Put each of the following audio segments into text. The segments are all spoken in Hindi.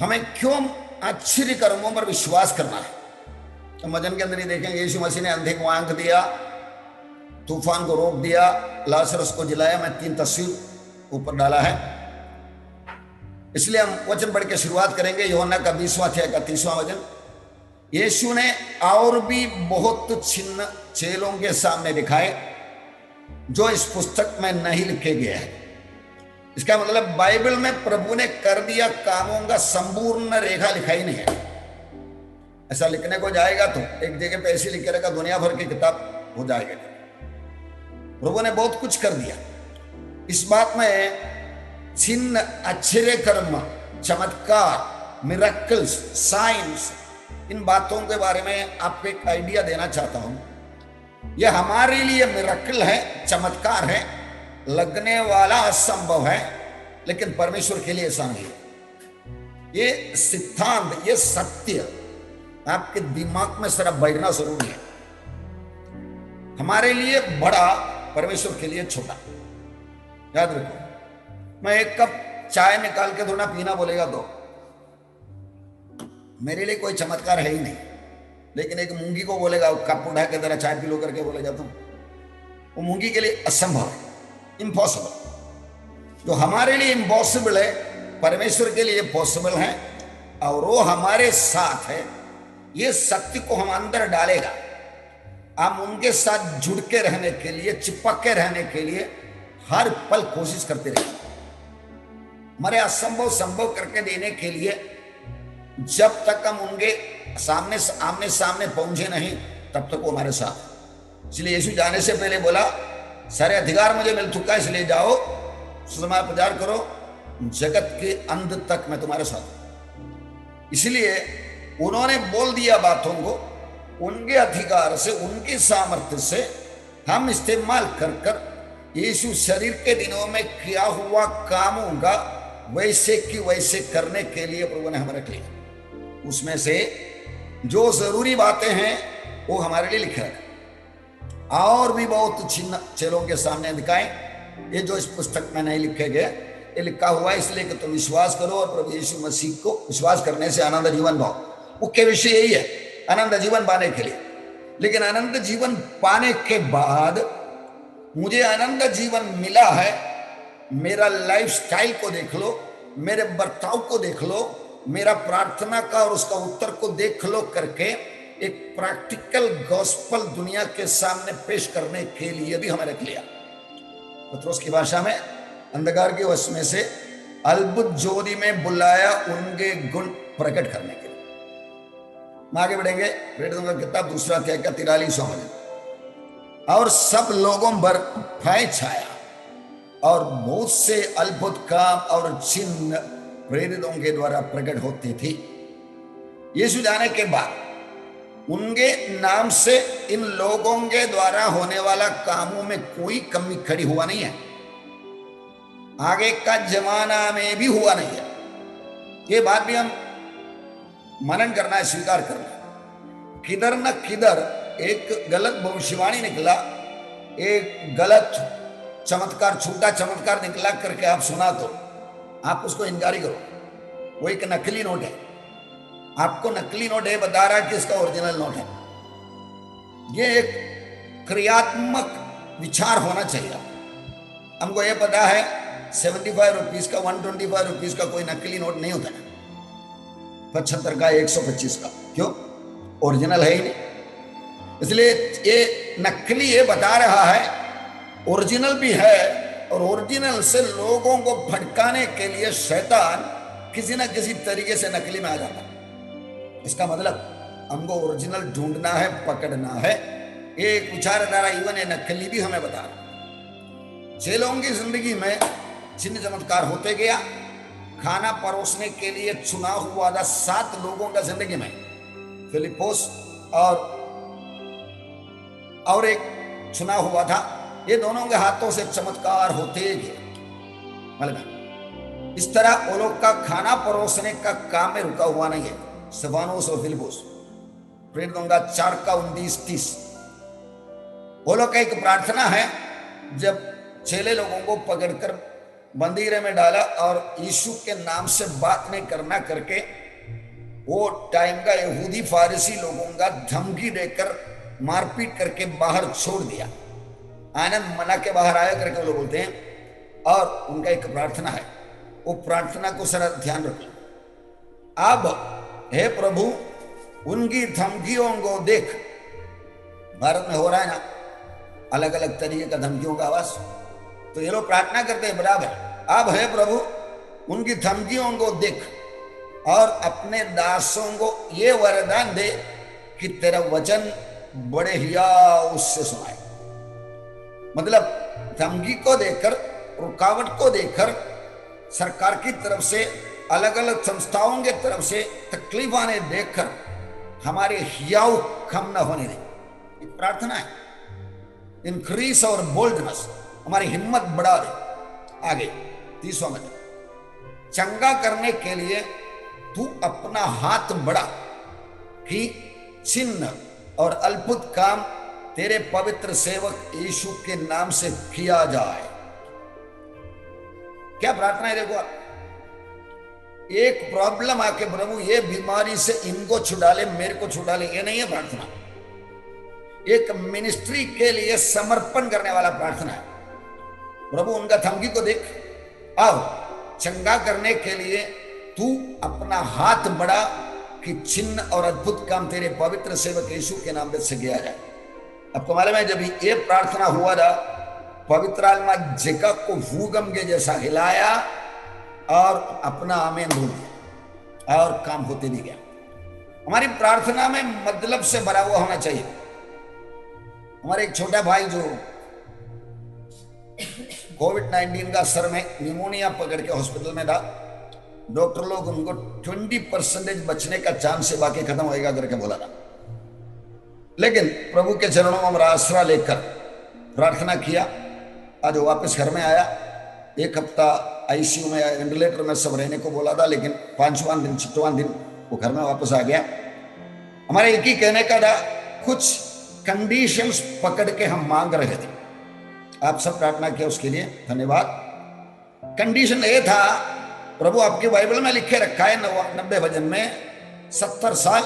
हमें क्यों आश्चर्य कर्मों पर विश्वास करना है? तो वचन के अंदर ही देखेंगे, यीशु मसीह ने अंधे को आंख दिया, तूफान को रोक दिया, लाजरस को जिलाया। मैं 3 तस्वीर ऊपर डाला है, इसलिए हम वचन पढ़ के शुरुआत करेंगे। यूहन्ना का 20वां अध्याय का 30वां वचन। यीशु ने और भी बहुत चिन्ह चेलों के सामने दिखाए जो इस पुस्तक में नहीं लिखे गए हैं। इसका मतलब बाइबल में प्रभु ने कर दिया कामों का संपूर्ण रेखा लिखाई नहीं है। ऐसा लिखने को जाएगा तो एक जगह पे ऐसी लिखे रहेगा, दुनिया भर की किताब हो जाएगी। प्रभु ने बहुत कुछ कर दिया। इस बात में चिन्ह, आश्चर्य कर्म, चमत्कार, मिरेकल्स, साइंस, इन बातों के बारे में आपको एक आइडिया देना चाहता हूं। यह हमारे लिए मिरेकल है, चमत्कार है, लगने वाला असंभव है, लेकिन परमेश्वर के लिए ऐसा नहीं है। ये सिद्धांत, ये सत्य आपके दिमाग में सिर्फ बैठना जरूरी है। हमारे लिए बड़ा, परमेश्वर के लिए छोटा। याद रखो, मैं एक कप चाय निकाल के थोड़ा पीना बोलेगा तो मेरे लिए कोई चमत्कार है ही नहीं, लेकिन एक मूंगी को बोलेगा कप उठा के जरा चाय पी लो करके बोलेगा तो वो मूंगी के लिए असंभव है, इम्पॉसिबल। जो हमारे लिए इम्पॉसिबल है, परमेश्वर के लिए पॉसिबल है, और वो हमारे साथ है। ये सत्य को हम अंदर डालेगा, हम उनके साथ जुड़ के रहने के लिए, चिपक के रहने के लिए हर पल कोशिश करते रहेंगे। हमारे असंभव संभव करके देने के लिए जब तक हम उनके आमने सामने पहुंचे नहीं, तब तक वो हमारे साथ। इसलिए यीशु जाने से पहले बोला, सारे अधिकार मुझे मिल चुका है, इसलिए जाओ, सुसमाचार प्रचार करो, जगत के अंत तक मैं तुम्हारे साथ। इसलिए उन्होंने बोल दिया बातों को, उनके अधिकार से, उनके सामर्थ्य से हम इस्तेमाल कर कर यीशु शरीर के दिनों में किया हुआ कामों का वैसे की वैसे करने के लिए प्रभु ने हमें रख लिया। उसमें से जो जरूरी बातें हैं वो हमारे लिए लिखे रखा। और भी बहुत चिन्ह चेलों के सामने दिखाए, ये जो इस पुस्तक में नहीं लिखे गए, ये लिखा हुआ है इसलिए कि तुम विश्वास करो और प्रभु यीशु मसीह को विश्वास करने से अनंत जीवन पाओ। मुख्य विषय यही है, अनंत जीवन पाने के लिए। लेकिन अनंत जीवन पाने के बाद मुझे अनंत जीवन मिला है, मेरा लाइफस्टाइल को देख लो, मेरे बर्ताव को देख लो, मेरा प्रार्थना का और उसका उत्तर को देख लो करके एक प्रैक्टिकल गॉस्पल दुनिया के सामने पेश करने के लिए भी हमें रख लिया। पत्रोस की भाषा में अंधकार के वश में से अद्भुत ज्योति में बुलाया उनके गुण प्रकट करने के लिए। आगे बढ़ेंगे, प्रेरितों का किताब 2 अध्याय का 43वां वचन। और सब लोगों पर भय छाया और बहुत से अद्भुत काम और चिन्ह प्रेरितों के द्वारा प्रकट होती थी। यीशु जाने के बाद उनके नाम से इन लोगों के द्वारा होने वाला कामों में कोई कमी खड़ी हुआ नहीं है, आगे का जमाना में भी हुआ नहीं है। ये बात भी हम मनन करना है, स्वीकार करना। किधर न किधर एक गलत भविष्यवाणी निकला, एक गलत चमत्कार, छोटा चमत्कार निकला करके आप सुना तो आप उसको इनकारी करो। वो एक नकली नोट है, आपको नकली नोट है बता रहा कि इसका ओरिजिनल नोट है। ये एक क्रियात्मक विचार होना चाहिए। हमको ये पता है 75 रुपीज का, 125 रुपीज का कोई नकली नोट नहीं होता है, 75 का, 125 का। क्यों? ओरिजिनल है ही नहीं। इसलिए ये नकली ये बता रहा है, ओरिजिनल भी है, और ओरिजिनल से लोगों को भटकाने के लिए शैतान किसी न किसी तरीके से नकली में आ जाता है। इसका मतलब हमको ओरिजिनल ढूंढना है, पकड़ना है। ये एक विचारधारा इवन ये नकली भी हमें बता रहा। चेलों की जिंदगी में चिन्ह चमत्कार होते गया। खाना परोसने के लिए चुना हुआ था 7 लोगों का जिंदगी में, फिलिपोस और एक चुना हुआ था। ये दोनों के हाथों से चमत्कार होते गए। मतलब इस तरह वो लोग का खाना परोसने का काम में रुका हुआ नहीं है। स्तेफानोस और फिलिपोस, प्रेरितों का 4 का 29-30, वो लोग का एक प्रार्थना है। जब चेले लोगों को पकड़कर बंदीरे में डाला और यीशु के नाम से बात नहीं करना करके वो टाइम का यहूदी फारसी लोगों का धमकी देकर मारपीट करके बाहर छोड़ दिया। आनंद मना के बाहर आया करके लोग बोलते हैं। और उनका एक प्रार्थना है, वो प्रार्थना को सर ध्यान रखो। अब हे प्रभु, उनकी धमकियों को देख, भारत में हो रहा है ना अलग अलग तरीके का धमकियों का आवाज, तो ये लोग प्रार्थना करते हैं बराबर। अब हे प्रभु, उनकी धमकियों को देख और अपने दासों को ये वरदान दे कि तेरा वचन बड़े हिया उससे सुनाए। मतलब धमकी को देकर, रुकावट को देकर, सरकार की तरफ से, अलग अलग संस्थाओं की तरफ से तकलीफ आने देखकर हमारे हियाव कम न होने दें, प्रार्थना है। इंक्रीज और बोल्डनेस, हमारी हिम्मत बढ़ा दे। आगे 30वां में, चंगा करने के लिए तू अपना हाथ बढ़ा कि चिन्ह और अद्भुत काम तेरे पवित्र सेवक यीशु के नाम से किया जाए। क्या प्रार्थना है? देखो, एक प्रॉब्लम आके प्रभु ये बीमारी से इनको छुड़ा ले, मेरे को छुड़ा ले, ये नहीं है प्रार्थना। एक मिनिस्ट्री के लिए समर्पण करने वाला प्रार्थना है। प्रभु उनका धमकी को देख, अब चंगा करने के लिए तू अपना हाथ बढ़ा कि चिन्ह और अद्भुत काम तेरे पवित्र सेवक यीशु के नाम से किया जाए। आपको मालूम है, जब ये प्रार्थना हुआ था, पवित्र आत्मा जगह को भूकंप के जैसा हिलाया और अपना आमीन बोल दिया और काम होते भी गया। हमारी प्रार्थना में मतलब से भरा हुआ होना चाहिए। हमारे एक छोटा भाई जो कोविड-19 का असर में निमोनिया पकड़ के हॉस्पिटल में था, डॉक्टर लोग उनको 20% बचने का चांस है, बाकी खत्म होएगा करके बोला था। लेकिन प्रभु के चरणों में हमारा आसरा लेकर प्रार्थना किया, आज वो वापस घर में आया। एक हफ्ता आईसीयू में, वेंटिलेटर में सब रहने को बोला था, लेकिन 5वां दिन 6वां दिन वो घर में वापस आ गया। हमारे एक ही कहने का था, कुछ कंडीशंस पकड़ के हम मांग रहे थे। आप सब प्रार्थना किया, उसके लिए धन्यवाद। कंडीशन ये था, प्रभु आपके बाइबल में लिखे रखा है 90 भजन में 70 साल,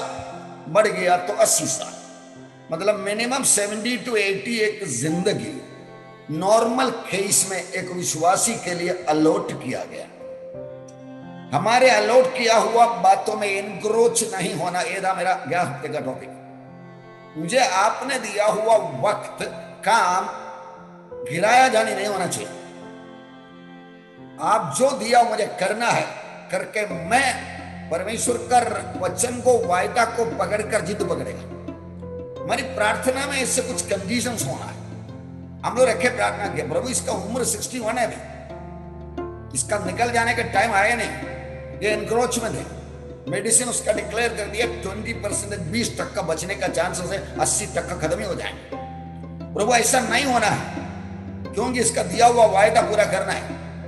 बढ़ गया तो 80 साल, मतलब मिनिमम 70 to 80 एक जिंदगी नॉर्मल केस में एक विश्वासी के लिए अलॉट किया गया। हमारे अलॉट किया हुआ बातों में इनक्रोच नहीं होना, ये था मेरा 11 हफ्ते का टॉपिक। मुझे आपने दिया हुआ वक्त, काम गिराया जाने नहीं होना चाहिए। आप जो दिया मुझे करना है, करके मैं परमेश्वर का वचन को, वायदा को पकड़कर जिद पकड़ेगा। हमारी प्रार्थना में इससे कुछ कंडीशंस होना है। हम लोग रखे प्रार्थना किया, प्रभु इसका उम्र 61 है अभी, इसका निकल जाने का टाइम आया नहीं, ये एनक्रोचमेंट है। मेडिसिन उसका डिक्लेयर कर दिया 20%, 20% बचने का चांसेस है, 80% खत्म ही हो जाएंगे। प्रभु ऐसा नहीं होना है, क्योंकि इसका दिया हुआ वायदा पूरा करना है।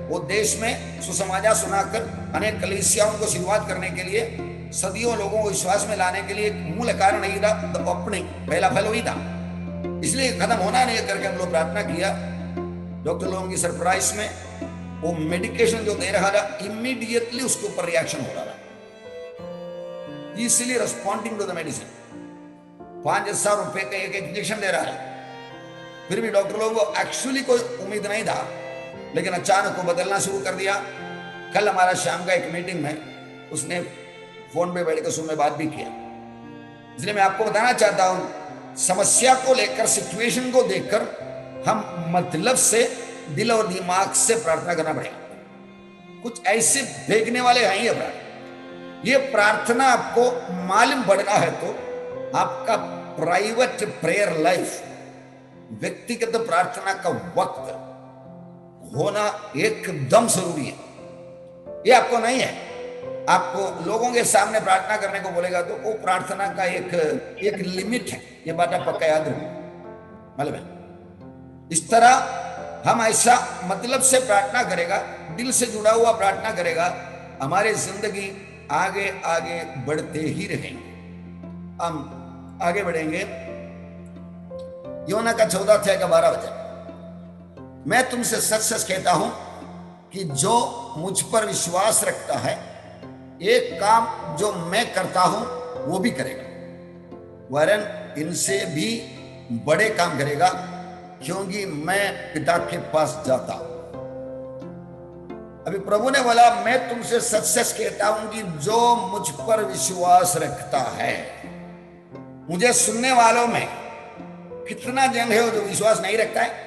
वो देश में सुसमाचार सुनाकर अनेक कलीसियाओं को शुरुआत करने के लिए, सदियों लोगों को विश्वास में लाने के लिए एक मूल कारण नहीं था, तो अपने पहला फल वही था, इसलिए खत्म होना नहीं करके हम लोग प्रार्थना किया। डॉक्टर लोगों की सरप्राइज में वो मेडिकेशन जो दे रहा था, इमीडिएटली उसके ऊपर रिएक्शन हो रहा था, इसीलिए रिस्पॉन्डिंग टू द मेडिसिन। 5,000 रुपए का एक इंजेक्शन दे रहा है। फिर भी डॉक्टर लोगों को एक्चुअली कोई उम्मीद नहीं था, लेकिन अचानक वो बदलना शुरू कर दिया। कल हमारा शाम का एक मीटिंग में उसने फोन पे बैठ कर सुन में बात भी किया। इसलिए मैं आपको बताना चाहता हूं, समस्या को लेकर, सिचुएशन को देखकर हम मतलब से, दिल और दिमाग से प्रार्थना करना पड़ेगा। कुछ ऐसे देखने वाले हैं ही अपना, ये प्रार्थना आपको मालूम पड़ना है तो आपका प्राइवेट प्रेयर लाइफ, व्यक्तिगत प्रार्थना का वक्त होना एकदम जरूरी है। ये आपको नहीं है, आपको लोगों के सामने प्रार्थना करने को बोलेगा तो वो प्रार्थना का एक लिमिट है, ये बात आप पक्का याद रखो। मतलब इस तरह हम ऐसा मतलब से प्रार्थना करेगा, दिल से जुड़ा हुआ प्रार्थना करेगा, हमारी जिंदगी आगे आगे बढ़ते ही रहेंगे। हम आगे बढ़ेंगे। योना का 14 अध्याय का 12 वचन, मैं तुमसे सच सच कहता हूं, कि जो मुझ पर विश्वास रखता है एक काम जो मैं करता हूं वो भी करेगा, वरन इनसे भी बड़े काम करेगा, क्योंकि मैं पिता के पास जाता हूं। अभी प्रभु ने बोला, मैं तुमसे सच सच कहता हूं कि जो मुझ पर विश्वास रखता है। मुझे सुनने वालों में कितना जन है जो विश्वास नहीं रखता है?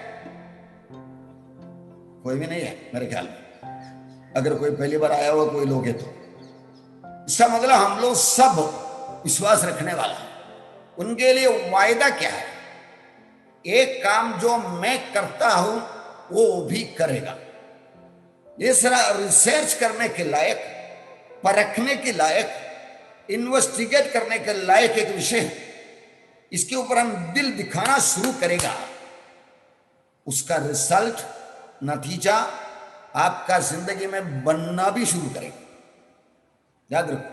कोई भी नहीं है मेरे ख्याल में। अगर कोई पहली बार आया हुआ कोई लोग है तो इसका मतलब हम लोग सब विश्वास रखने वाला है। उनके लिए वायदा क्या है? एक काम जो मैं करता हूं वो भी करेगा। ये सारा रिसर्च करने के लायक, परखने के लायक, इन्वेस्टिगेट करने के लायक एक विषय है। इसके ऊपर हम दिल दिखाना शुरू करेगा, उसका रिजल्ट, नतीजा आपका जिंदगी में बनना भी शुरू करेगा। याद रखो,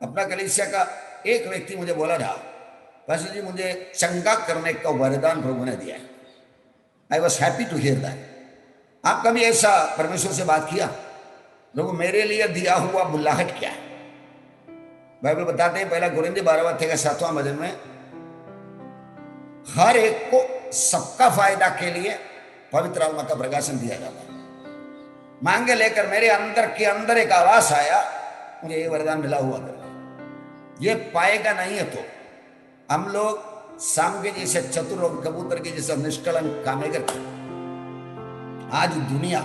अपना कलीसिया का एक व्यक्ति मुझे बोला था, पास्टर जी मुझे चंगा करने का वरदान प्रभु ने दिया है। I was happy to hear that. आप कभी ऐसा परमेश्वर से बात किया, प्रभु मेरे लिए दिया हुआ बुलाहट क्या है? बाइबल बताते हैं, पहला कोरिन्थी 12:7 वचन में, हर एक को सबका फायदा के लिए पवित्र आत्मा का प्रकाशन दिया जाता है। मांगे लेकर मेरे अंदर के अंदर एक आवाज आया, मुझे ये वरदान मिला हुआ कर, ये पाएगा नहीं है तो हम लोग शाम के जैसे चतुर और कबूतर के जैसे निष्कलंक कामें करते। आज दुनिया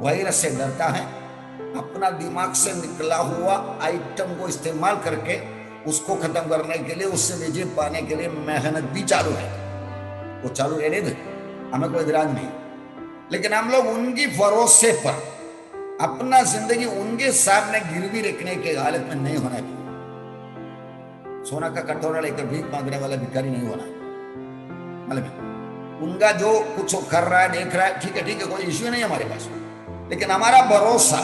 वायरस से डरता है, अपना दिमाग से निकला हुआ आइटम को इस्तेमाल करके उसको खत्म करने के लिए, उससे विजय पाने के लिए मेहनत भी चालू है। वो चालू रहने दे, हमें कोई इतराज नहीं, लेकिन हम लोग उनकी भरोसे पर अपना जिंदगी उनके सामने गिरवी रखने के हालत में नहीं होना चाहिए। सोना का कटोरा लेकर भीख मांगने वाला भिखारी नहीं होना। मतलब उनका जो कुछ कर रहा है, देख रहा है, ठीक है, कोई इश्यू नहीं हमारे पास, लेकिन हमारा भरोसा,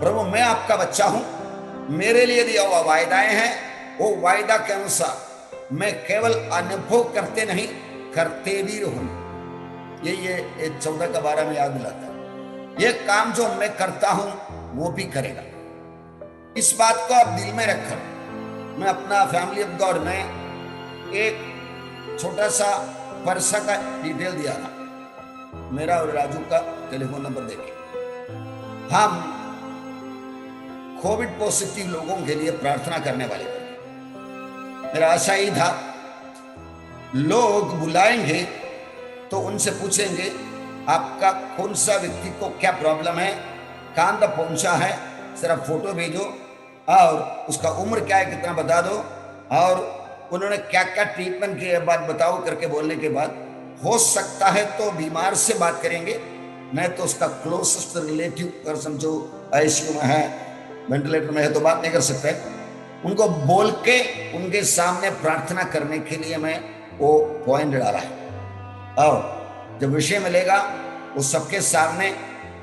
प्रभु मैं आपका बच्चा हूं, मेरे लिए दिया हुआ वायदाएं हैं, वो वायदा के अनुसार मैं केवल अनुभव करते नहीं, करते भी रहूं। ये 14:12 में याद दिलाता है। ये काम जो मैं करता हूं वो भी करेगा। इस बात को आप दिल में रखकर मैं अपना फैमिली ऑफ गॉड में एक छोटा सा परसा का डिटेल दिया था, मेरा और राजू का टेलीफोन नंबर देके। हम कोविड पॉजिटिव लोगों के लिए प्रार्थना करने वाले थे। मेरा आशा ही था, लोग बुलाएंगे तो उनसे पूछेंगे आपका कौन सा व्यक्ति को क्या प्रॉब्लम है, कहां तक पहुंचा है, जरा फोटो भेजो और उसका उम्र क्या है कितना बता दो, और उन्होंने क्या क्या ट्रीटमेंट किए बात बताओ करके बोलने के बाद हो सकता है तो बीमार से बात करेंगे, नहीं तो उसका क्लोजेस्ट रिलेटिव पर्सन जो आईसीयू में है, वेंटिलेटर में है तो बात नहीं कर सकते। उनको बोल के उनके सामने प्रार्थना करने के लिए मैं वो पॉइंट डाला है, और जब विषय मिलेगा वो सबके सामने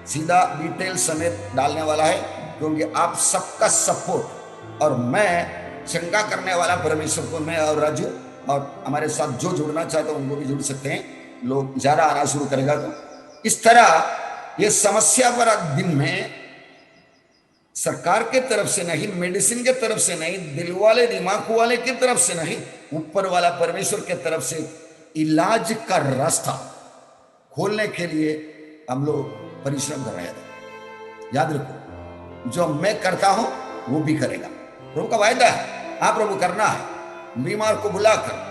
सीधा डिटेल समेत डालने वाला है, क्योंकि आप सबका सपोर्ट और मैं शंका करने वाला परमेश्वर को, मैं और राजू और हमारे साथ जो जुड़ना चाहते हैं उनको भी जुड़ सकते हैं। लोग ज्यादा आना शुरू करेगा तो इस तरह ये समस्या पर दिन में सरकार के तरफ से नहीं, मेडिसिन के तरफ से नहीं, दिल वाले दिमाग वाले की तरफ से नहीं, ऊपर वाला परमेश्वर के तरफ से इलाज का रास्ता खोलने के लिए हम लोग परिश्रम कर रहे थे। याद रखो, जो मैं करता हूं वो भी करेगा। प्रभु का वायदा है, हाँ प्रभु करना है। बीमार को बुलाकर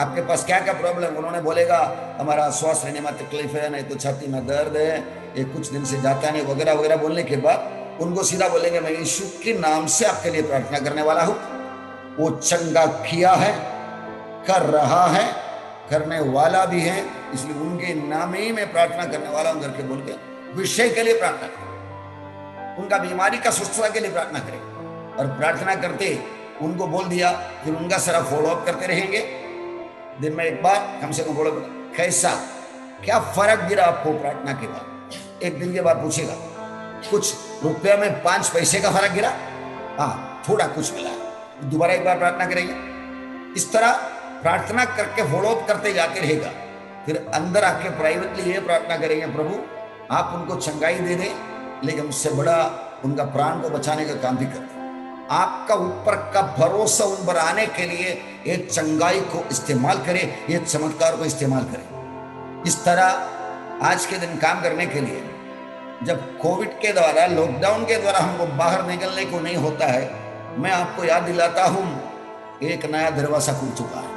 आपके पास क्या क्या प्रॉब्लम, उन्होंने बोलेगा हमारा श्वास लेने में तकलीफ है, नहीं तो छाती में दर्द है, ये कुछ दिन से जाता नहीं, वगैरह वगैरह बोलने के बाद उनको सीधा बोलेंगे मैं यीशु के नाम से आपके लिए प्रार्थना करने वाला हूं। वो चंगा किया है, कर रहा है, करने वाला भी है, इसलिए उनके नाम ही में प्रार्थना करने वाला हूं करके बोल के विषय के लिए प्रार्थना करें, उनका बीमारी का सुस्थता के लिए प्रार्थना करें, और प्रार्थना करते उनको बोल दिया, फिर उनका सारा फॉलोअप करते रहेंगे। दिन में एक बार कम से कम फॉलोअप, कैसा क्या फर्क गिरा आपको प्रार्थना के बाद। एक दिन के बाद पूछेगा कुछ रुपये में 5 पैसे का फर्क गिरा, हाँ थोड़ा कुछ मिला, दोबारा एक बार प्रार्थना करेंगे। इस तरह प्रार्थना करके फॉलोअप करते जाते रहेगा। फिर अंदर आके प्राइवेटली ये प्रार्थना करेंगे, प्रभु आप उनको चंगाई दे दें, लेकिन उससे बड़ा उनका प्राण को बचाने का काम भी कर दें। आपका ऊपर का भरोसा उन पर आने के लिए एक चंगाई को इस्तेमाल करें, एक चमत्कार को इस्तेमाल करें। इस तरह आज के दिन काम करने के लिए, जब कोविड के द्वारा, लॉकडाउन के द्वारा हमको बाहर निकलने को नहीं होता है, मैं आपको याद दिलाता हूं एक नया दरवाजा खुल चुका है,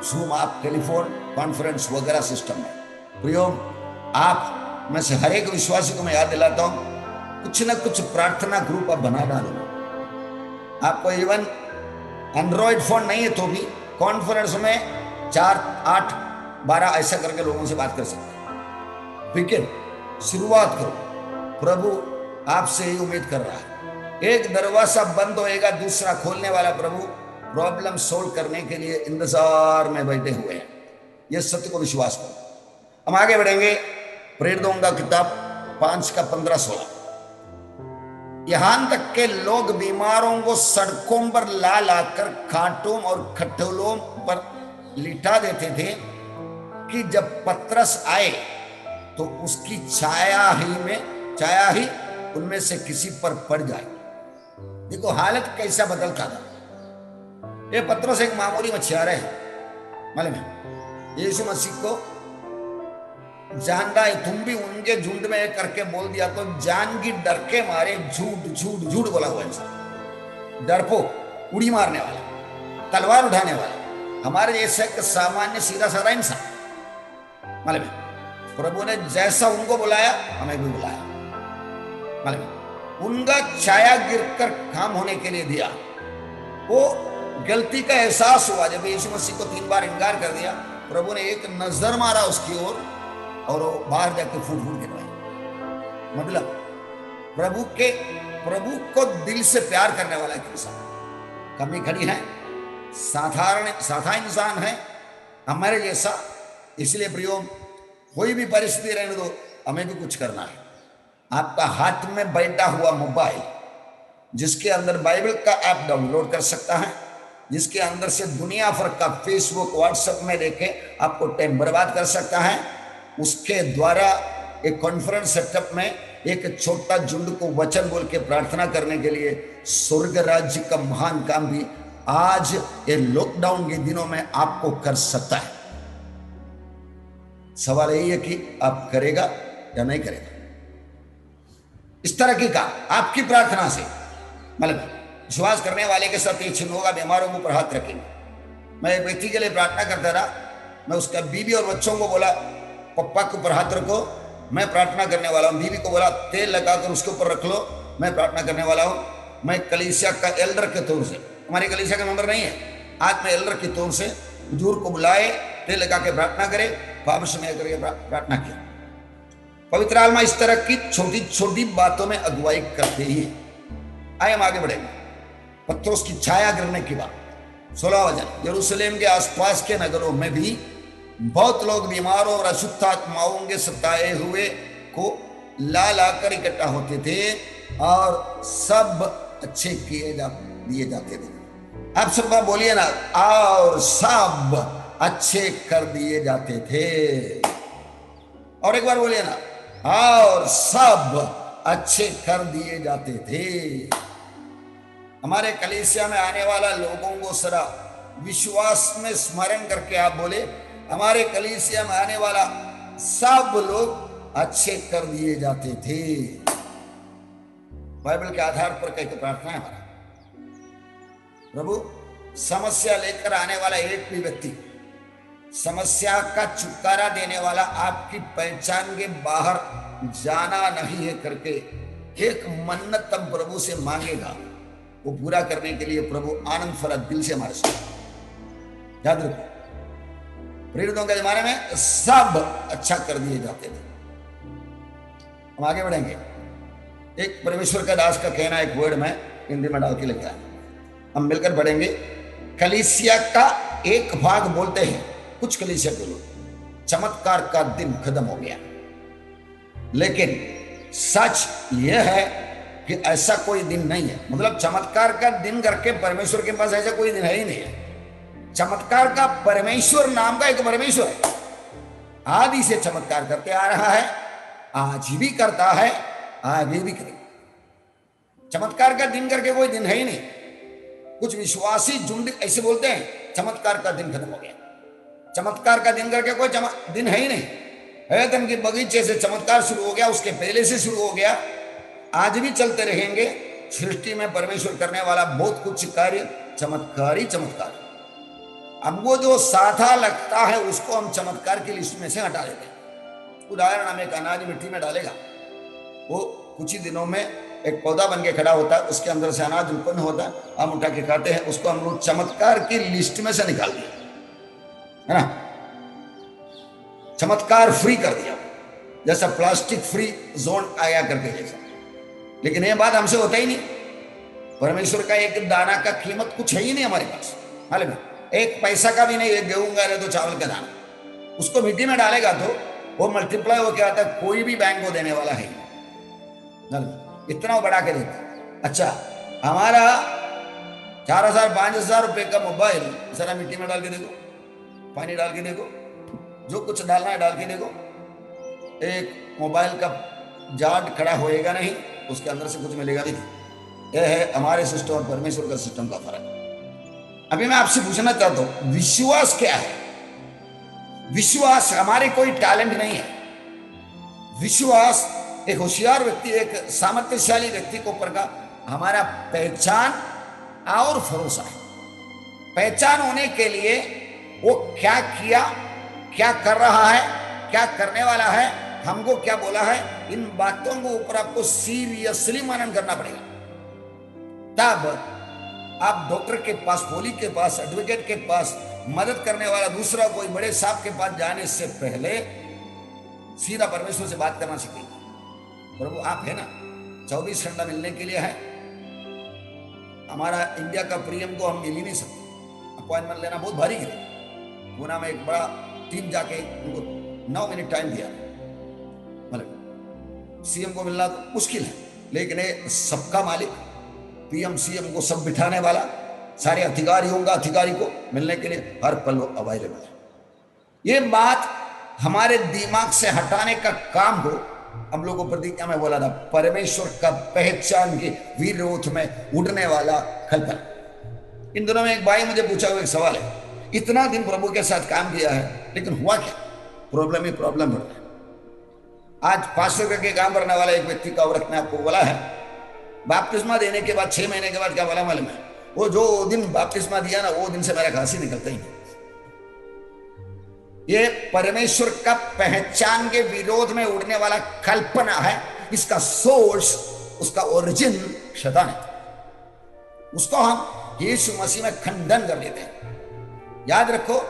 जूम आप टेलीफोन कॉन्फ्रेंस वगैरह सिस्टम में। प्रियो, आप में से हर एक विश्वासी को मैं याद दिलाता हूं, कुछ ना कुछ प्रार्थना ग्रुप आप बना डालो। आपको इवन एंड्रॉइड फोन नहीं है तो भी कॉन्फ्रेंस में 4, 8, 12 ऐसा करके लोगों से बात कर सकते हैं। ठीक है, शुरुआत करो। प्रभु आपसे ही उम्मीद कर रहा है। एक दरवाजा बंद होएगा, दूसरा खोलने वाला प्रभु प्रॉब्लम सोल्व करने के लिए इंतजार में बैठे हुए हैं। यह सत्य को विश्वास करो। हम आगे बढ़ेंगे। प्रेरितों का किताब 5 का 15-16। यहां तक के लोग बीमारों को सड़कों पर ला लाकर कांटों और खटोलों पर लिटा देते थे कि जब पतरस आए तो उसकी छाया ही उनमें से किसी पर पड़ जाए। देखो हालत कैसा बदलता था। ये पतरस एक मामूली मछुआरा है, मालूम है, यीशु मसीह को जानता है। तुम भी उनके झुंड में करके बोल दिया तो जान की डर के मारे झूठ बोला हुआ इंसान, डरपोक, उड़ी मारने वाला, तलवार उठाने वाला, हमारे जैसे एक सामान्य सीधा साधा इंसान। मालूम है, प्रभु ने जैसा उनको बुलाया हमें भी बुलाया। मालूम है, उनका छाया गिरकर काम होने के लिए दिया। वो गलती का एहसास हुआ जब यीशु मसीह को 3 बार इनकार कर दिया। प्रभु ने एक नजर मारा उसकी ओर और वो बाहर जाके फूट गिरवाई। मतलब प्रभु को दिल से प्यार करने वाला एक इंसान। कमी खड़ी है, साधा इंसान है हमारे जैसा। इसलिए प्रियो, कोई भी परिस्थिति रहने दो, हमें भी कुछ करना है। आपका हाथ में बैठा हुआ मोबाइल, जिसके अंदर बाइबल का ऐप डाउनलोड कर सकता है, जिसके अंदर से दुनिया भर का फेसबुक व्हाट्सएप में देखे आपको टाइम बर्बाद कर सकता है, उसके द्वारा एक कॉन्फ्रेंस सेटअप में एक छोटा झुंड को वचन बोल के प्रार्थना करने के लिए स्वर्ग राज्य का महान काम भी आज ये लॉकडाउन के दिनों में आपको कर सकता है। सवाल यही है कि आप करेगा या नहीं करेगा। इस तरह की काम आपकी प्रार्थना से, मतलब विश्वास करने वाले के साथ ये चिन्ह होगा, बीमारों को ऊपर हाथ रखेंगे। मैं एक व्यक्ति के लिए प्रार्थना करता रहा, मैं उसका बीवी और बच्चों को बोला पप्पा के ऊपर हाथ रखो, मैं प्रार्थना करने वाला हूँ। बीवी को बोला तेल लगाकर उसके ऊपर रख लो, मैं प्रार्थना करने वाला हूँ। मैं कलीसिया का एल्डर के तौर से, हमारी कलीसिया का मेंबर नहीं है, आज मैं एल्डर के तौर से बुजुर्ग को बुलाए, तेल लगा के प्रार्थना करे, वापस में करके प्रार्थना किया। पवित्र आत्मा इस तरह की छोटी छोटी बातों में अगुवाई करते ही। आइए हम आगे बढ़ेंगे। पत्रोस की छाया गिरने की बात, 16 वचन। यरूशलेम के आसपास के नगरों में भी बहुत लोग बीमारों और अशुद्ध आत्माओं के सताए हुए को ला लाकर इकट्ठा होते थे और सब अच्छे दिए जाते थे। आप सब बोलिए ना, और सब अच्छे कर दिए जाते थे। और एक बार बोलिए ना, और सब अच्छे कर दिए जाते थे। हमारे कलीसिया में आने वाला लोगों को सरा विश्वास में स्मरण करके आप बोले, हमारे कलीसिया में आने वाला सब लोग अच्छे कर दिए जाते थे। बाइबल के आधार पर कई प्रार्थना है हमारा। प्रभु, समस्या लेकर आने वाला एक भी व्यक्ति समस्या का छुटकारा देने वाला, आपकी पहचान के बाहर जाना नहीं है करके एक मन्नत तब प्रभु से मांगेगा, वो पूरा करने के लिए प्रभु आनंद फरा दिल से हमारे साथ। याद रखो, प्रेरितों के जमाने में सब अच्छा कर दिए जाते थे। हम आगे बढ़ेंगे। एक परमेश्वर का दास का कहना, एक वर्ड में हिंदी में डाल के लिखा है, हम मिलकर पढ़ेंगे। कलीसिया का एक भाग बोलते हैं, कुछ कलीसिया के लोग, चमत्कार का दिन खत्म हो गया। लेकिन सच यह है कि ऐसा कोई दिन नहीं है। मतलब चमत्कार का दिन करके परमेश्वर के पास ऐसा कोई दिन है ही नहीं है। चमत्कार का परमेश्वर नाम का एक परमेश्वर है, आदि से चमत्कार करते आ रहा है आज भी करता है, आगे भी करेगा। चमत्कार का दिन करके कोई दिन है ही नहीं। कुछ विश्वासी झुंड ऐसे बोलते हैं चमत्कार का दिन खत्म हो गया, चमत्कार का दिन करके कोई दिन है ही नहीं। एदम के बगीचे से चमत्कार शुरू हो गया, उसके पहले से शुरू हो गया, आज भी चलते रहेंगे। सृष्टि में परमेश्वर करने वाला बहुत कुछ कार्य चमत्कार ही चमत्कार। हमको जो साधा लगता है उसको हम चमत्कार की लिस्ट में से हटा देते हैं। उदाहरण, हम एक अनाज मिट्टी में डालेगा, वो कुछ ही दिनों में एक पौधा बन के खड़ा होता है, उसके अंदर से अनाज उत्पन्न होता है, हम उठा के खाते हैं। उसको हम लोग चमत्कार की लिस्ट में से निकाल दिया, है ना, चमत्कार फ्री कर दिया, जैसा प्लास्टिक फ्री जोन आया करके जैसा। लेकिन ये बात हमसे होता ही नहीं। परमेश्वर का एक दाना का कीमत कुछ है ही नहीं हमारे पास, मालूम है, एक पैसा का भी नहीं। एक गेहूं का तो चावल का दाना, उसको मिट्टी में डालेगा तो वो मल्टीप्लाई हो क्या आता है, कोई भी बैंक को देने वाला है, इतना बढ़ा के देता। अच्छा, हमारा 4,000 5,000 रुपए का मोबाइल जरा मिट्टी में डाल के देखो, पानी डाल के देखो, जो कुछ डालना है डाल के देखो, एक मोबाइल का जाट खड़ा होएगा नहीं, उसके अंदर से कुछ मिलेगा नहीं। यह है हमारे सिस्टम और परमेश्वर का सिस्टम का फर्क। अभी मैं आपसे पूछना चाहता हूं, विश्वास क्या है? विश्वास हमारे कोई टैलेंट नहीं है। विश्वास एक होशियार व्यक्ति, एक सामर्थ्यशाली व्यक्ति को ऊपर का हमारा पहचान और भरोसा है। पहचान होने के लिए वो क्या किया, क्या कर रहा है, क्या करने वाला है, हमको क्या बोला है, इन बातों को ऊपर आपको सीरियसली मनन करना पड़ेगा। तब आप डॉक्टर के पास, पोली के पास, एडवोकेट के पास, मदद करने वाला दूसरा कोई बड़े साहब के पास जाने से पहले सीधा परमेश्वर से बात करना सीखेंगे। प्रभु आप है ना, 24 घंटा मिलने के लिए है। हमारा इंडिया का प्रीएम को हम मिल ही नहीं सकते, अपॉइंटमेंट लेना बहुत भारी है। पूना में एक बड़ा टीम जाके उनको 9 मिनट टाइम दिया, मतलब सीएम को मिलना तो मुश्किल है, लेकिन सबका मालिक पीएम सीएम को सब बिठाने वाला, सारे अधिकारियों का अधिकारी को मिलने के लिए हर पल अवेलेबल है। ये बात हमारे दिमाग से हटाने का काम हो। हम लोगों को प्रतिज्ञा में बोला था, परमेश्वर का पहचान के विरोध में उड़ने वाला खलबल। इन दिनों में एक भाई मुझे पूछा हुआ एक सवाल है, इतना दिन प्रभु के साथ काम किया है लेकिन हुआ क्या? प्रॉब्लम ही प्रॉब्लम बढ़ रहा है। आज 500 रुपये के काम करने वाला एक व्यक्ति का औरत ने आपको बोला है, बपतिस्मा देने के बाद 6 महीने के बाद क्या बोला मालूम है? वो जो दिन बपतिस्मा दिया ना, वो दिन से मेरा खांसी निकलता ही नहीं। ये परमेश्वर का पहचान के विरोध में उड़ने वाला कल्पना है। इसका सोर्स, उसका ओरिजिन शैतान है। उसको हम यीशु मसीह में खंडन कर देते हैं। याद रखो,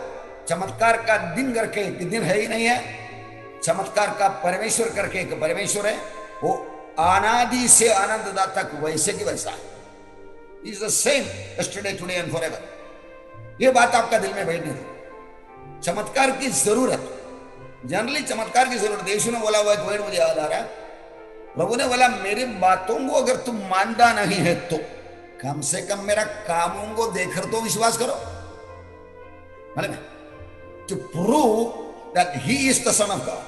चमत्कार का दिन करके एक दिन है ही नहीं है, चमत्कार का परमेश्वर करके एक परमेश्वर है। वो अनादि से अनंत तक वैसे की वैसा है। Is the same yesterday today and forever. ये बात आपका दिल में बैठने दो। चमत्कार की जरूरत, जनरली चमत्कार की जरूरत, यीशु ने बोला हुआ एक वर्ड मुझे याद आ रहा है। प्रभु ने बोला, मेरी बातों को अगर तुम मानता नहीं है तो कम से कम मेरा कामों को देखकर तो विश्वास करो। मतलब to prove that he is the son of God,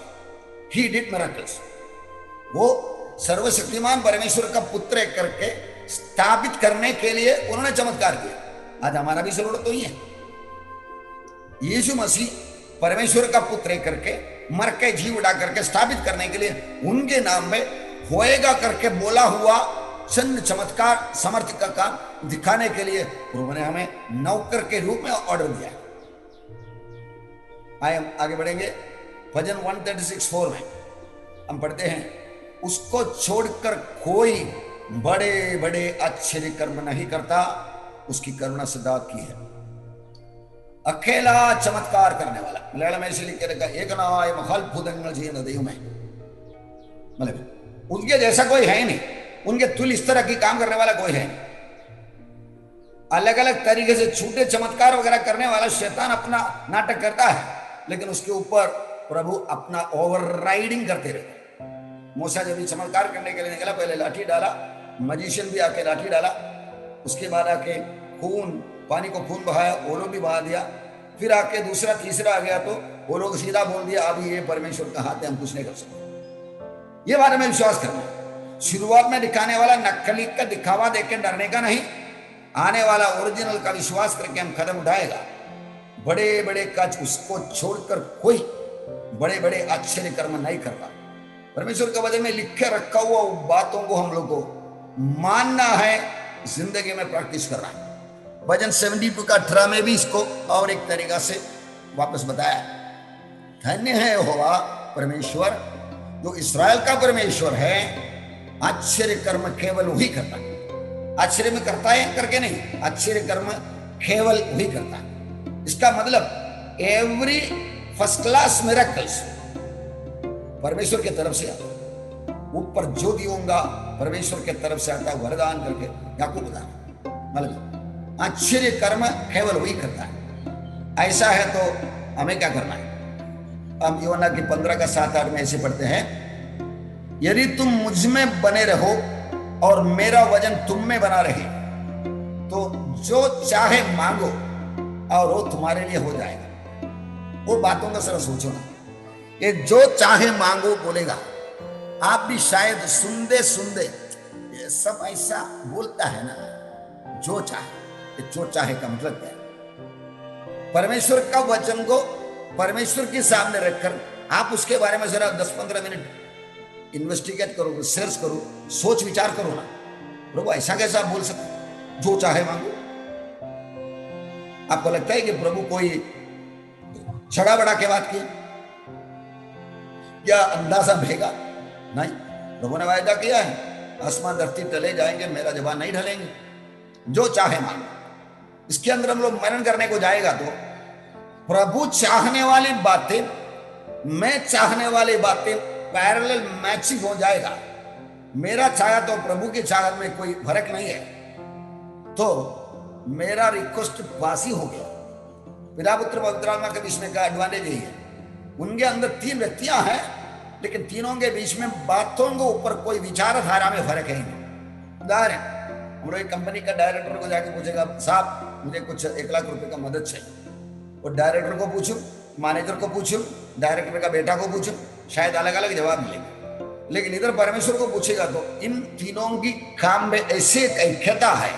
he did miracles. वो सर्वशक्तिमान परमेश्वर का पुत्र करके स्थापित करने के लिए उन्होंने चमत्कार किया। आज हमारा भी जरूरत तो ही है। यीशु मसीह परमेश्वर का पुत्र करके मर के जी उड़ा करके स्थापित करने के लिए उनके नाम में होएगा करके बोला हुआ चंद चमत्कार समर्थ का काम दिखाने के लिए उन्होंने हमें नौकर के रूप में ऑर्डर दिया। आगे बढ़ेंगे। भजन 136:4 में हम पढ़ते हैं, उसको छोड़कर कोई बड़े बड़े आश्चर्य कर्म नहीं करता, उसकी करुणा सदा की है। अकेला चमत्कार करने वाला, मलयालम में ऐसे लिख के रखा, एक नाय महल भूदंगल जी नदियों में, मतलब उनके जैसा कोई है ही नहीं, उनके तुल इस तरह की काम करने वाला कोई है नहीं। अलग अलग तरीके से छूटे चमत्कार वगैरह करने वाला शैतान अपना नाटक करता है, लेकिन उसके ऊपर प्रभु अपना ओवरराइडिंग करते रहते। मूसा जब चमत्कार करने के लिए निकला, पहले लाठी डाला, मजिशियन भी आके लाठी डाला, उसके बाद आके खून, पानी को खून बहाया, वो लोग भी बहा दिया। फिर आके दूसरा तीसरा आ गया तो वो लोग सीधा बोल दिया, अब ये परमेश्वर का हाथ है, हम कुछ नहीं कर सकते। ये बारे में विश्वास करना। शुरुआत में दिखाने वाला नकली का दिखावा देकर डरने का नहीं, आने वाला ओरिजिनल का विश्वास करके हम कदम उठाएगा। बड़े बड़े काज उसको छोड़कर कोई बड़े बड़े आश्चर्य कर्म नहीं करता। परमेश्वर के वचन में लिखे रखा हुआ बातों को हम लोग को मानना है, जिंदगी में प्रैक्टिस करना है। भजन 72 का 18 में भी इसको और एक तरीका से वापस बताया। धन्य है यहोवा परमेश्वर जो इस्राएल का परमेश्वर है, आश्चर्य कर्म केवल वही करता है। आश्चर्य में करता है करके नहीं, आश्चर्य कर्म केवल वही करता है। इसका मतलब एवरी फर्स्ट क्लास मिरेकल्स परमेश्वर की तरफ से आता है। ऊपर जो दियोगा परमेश्वर की तरफ से आता है, वरदान करके याकूब बता, मतलब आश्चर्य कर्म केवल वही करता है। ऐसा है तो हमें क्या करना है? हम यूहन्ना की 15 का 7-8 में ऐसे पढ़ते हैं, यदि तुम मुझ में बने रहो और मेरा वचन तुम में बना रहे तो जो चाहे मांगो और वो तुम्हारे लिए हो जाएगा। वो बातों का जरा सोचो ना, ये जो चाहे मांगो बोलेगा। आप भी शायद सुनते सुनते ये सब ऐसा बोलता है ना, जो चाहे। जो चाहे का मतलब क्या है? परमेश्वर का वचन को परमेश्वर के सामने रखकर आप उसके बारे में जरा 10-15 मिनट इन्वेस्टिगेट करो, रिसर्च करो, सोच विचार करो ना। प्रभु ऐसा कैसा बोल सकते जो चाहे मांगो? आपको लगता है कि प्रभु कोई छड़ा बड़ा के बात की या अंदाजा भेगा? नहीं, प्रभु ने वायदा किया है, आसमान धरती टले जाएंगे, मेरा जबान नहीं ढलेंगे। जो चाहे मांगो। इसके अंदर हम लोग मनन करने को जाएगा तो प्रभु चाहने वाली बातें, मैं चाहने वाली बातें पैरेलल मैचिंग हो जाएगा। मेरा चाहा तो प्रभु की चाहत में कोई फर्क नहीं है, तो मेरा रिक्वेस्ट बासी हो गया। पिता पुत्र पवित्र आत्मा के बीच में का एडवांटेज यही है, उनके अंदर 3 व्यक्तियां हैं, लेकिन तीनों के बीच में बातों के ऊपर कोई विचारधारा में फर्क है ही नहीं। उदाहरण, हम लोग एक कंपनी का डायरेक्टर को जाके पूछेगा, साहब मुझे कुछ 1 लाख रुपए का मदद चाहिए। और डायरेक्टर को पूछूं, मैनेजर को पूछूं, डायरेक्टर का बेटा को पूछूं, शायद अलग अलग जवाब मिलेगा। लेकिन इधर परमेश्वर को पूछेगा तो इन तीनों की काम में ऐसे ऐक्यता है,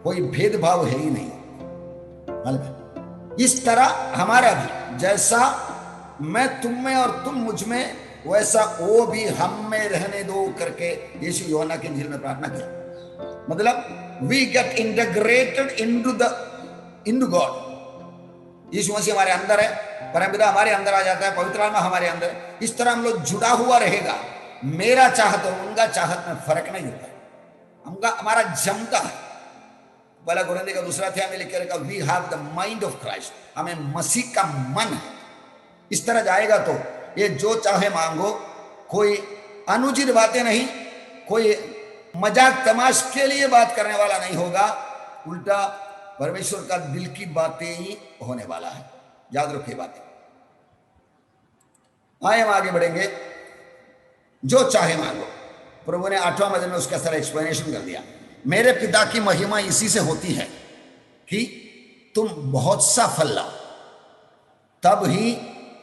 कोई भेदभाव है ही नहीं। इस तरह हमारा भी, जैसा मैं तुम में और तुम मुझ में, वैसा वो भी हम में रहने दो करके यीशु यूहन्ना की इंजील में प्रार्थना किया। मतलब we get integrated into God. यीशु मसीह हमारे अंदर है, परमपिता हमारे अंदर आ जाता है, पवित्र आत्मा हमारे अंदर। इस तरह हम लोग जुड़ा हुआ रहेगा। मेरा चाहत और उनका चाहत में फर्क नहीं होता, हमारा जमता है। पहला कुरिन्थियों का 2 अध्याय में लिख के रखा, we have the mind of Christ, हमें मसीह का मन है। इस तरह जाएगा तो ये जो चाहे मांगो, कोई अनुचित बातें नहीं, कोई मजाक तमाश के लिए बात करने वाला नहीं होगा, उल्टा परमेश्वर का दिल की बातें ही होने वाला है। याद रखिए बातें। आए हम आगे बढ़ेंगे। जो चाहे मांगो, प्रभु ने 8वां वचन में उसका सारा एक्सप्लेनेशन कर दिया। मेरे पिता की महिमा इसी से होती है कि तुम बहुत सा फल लाओ, तब ही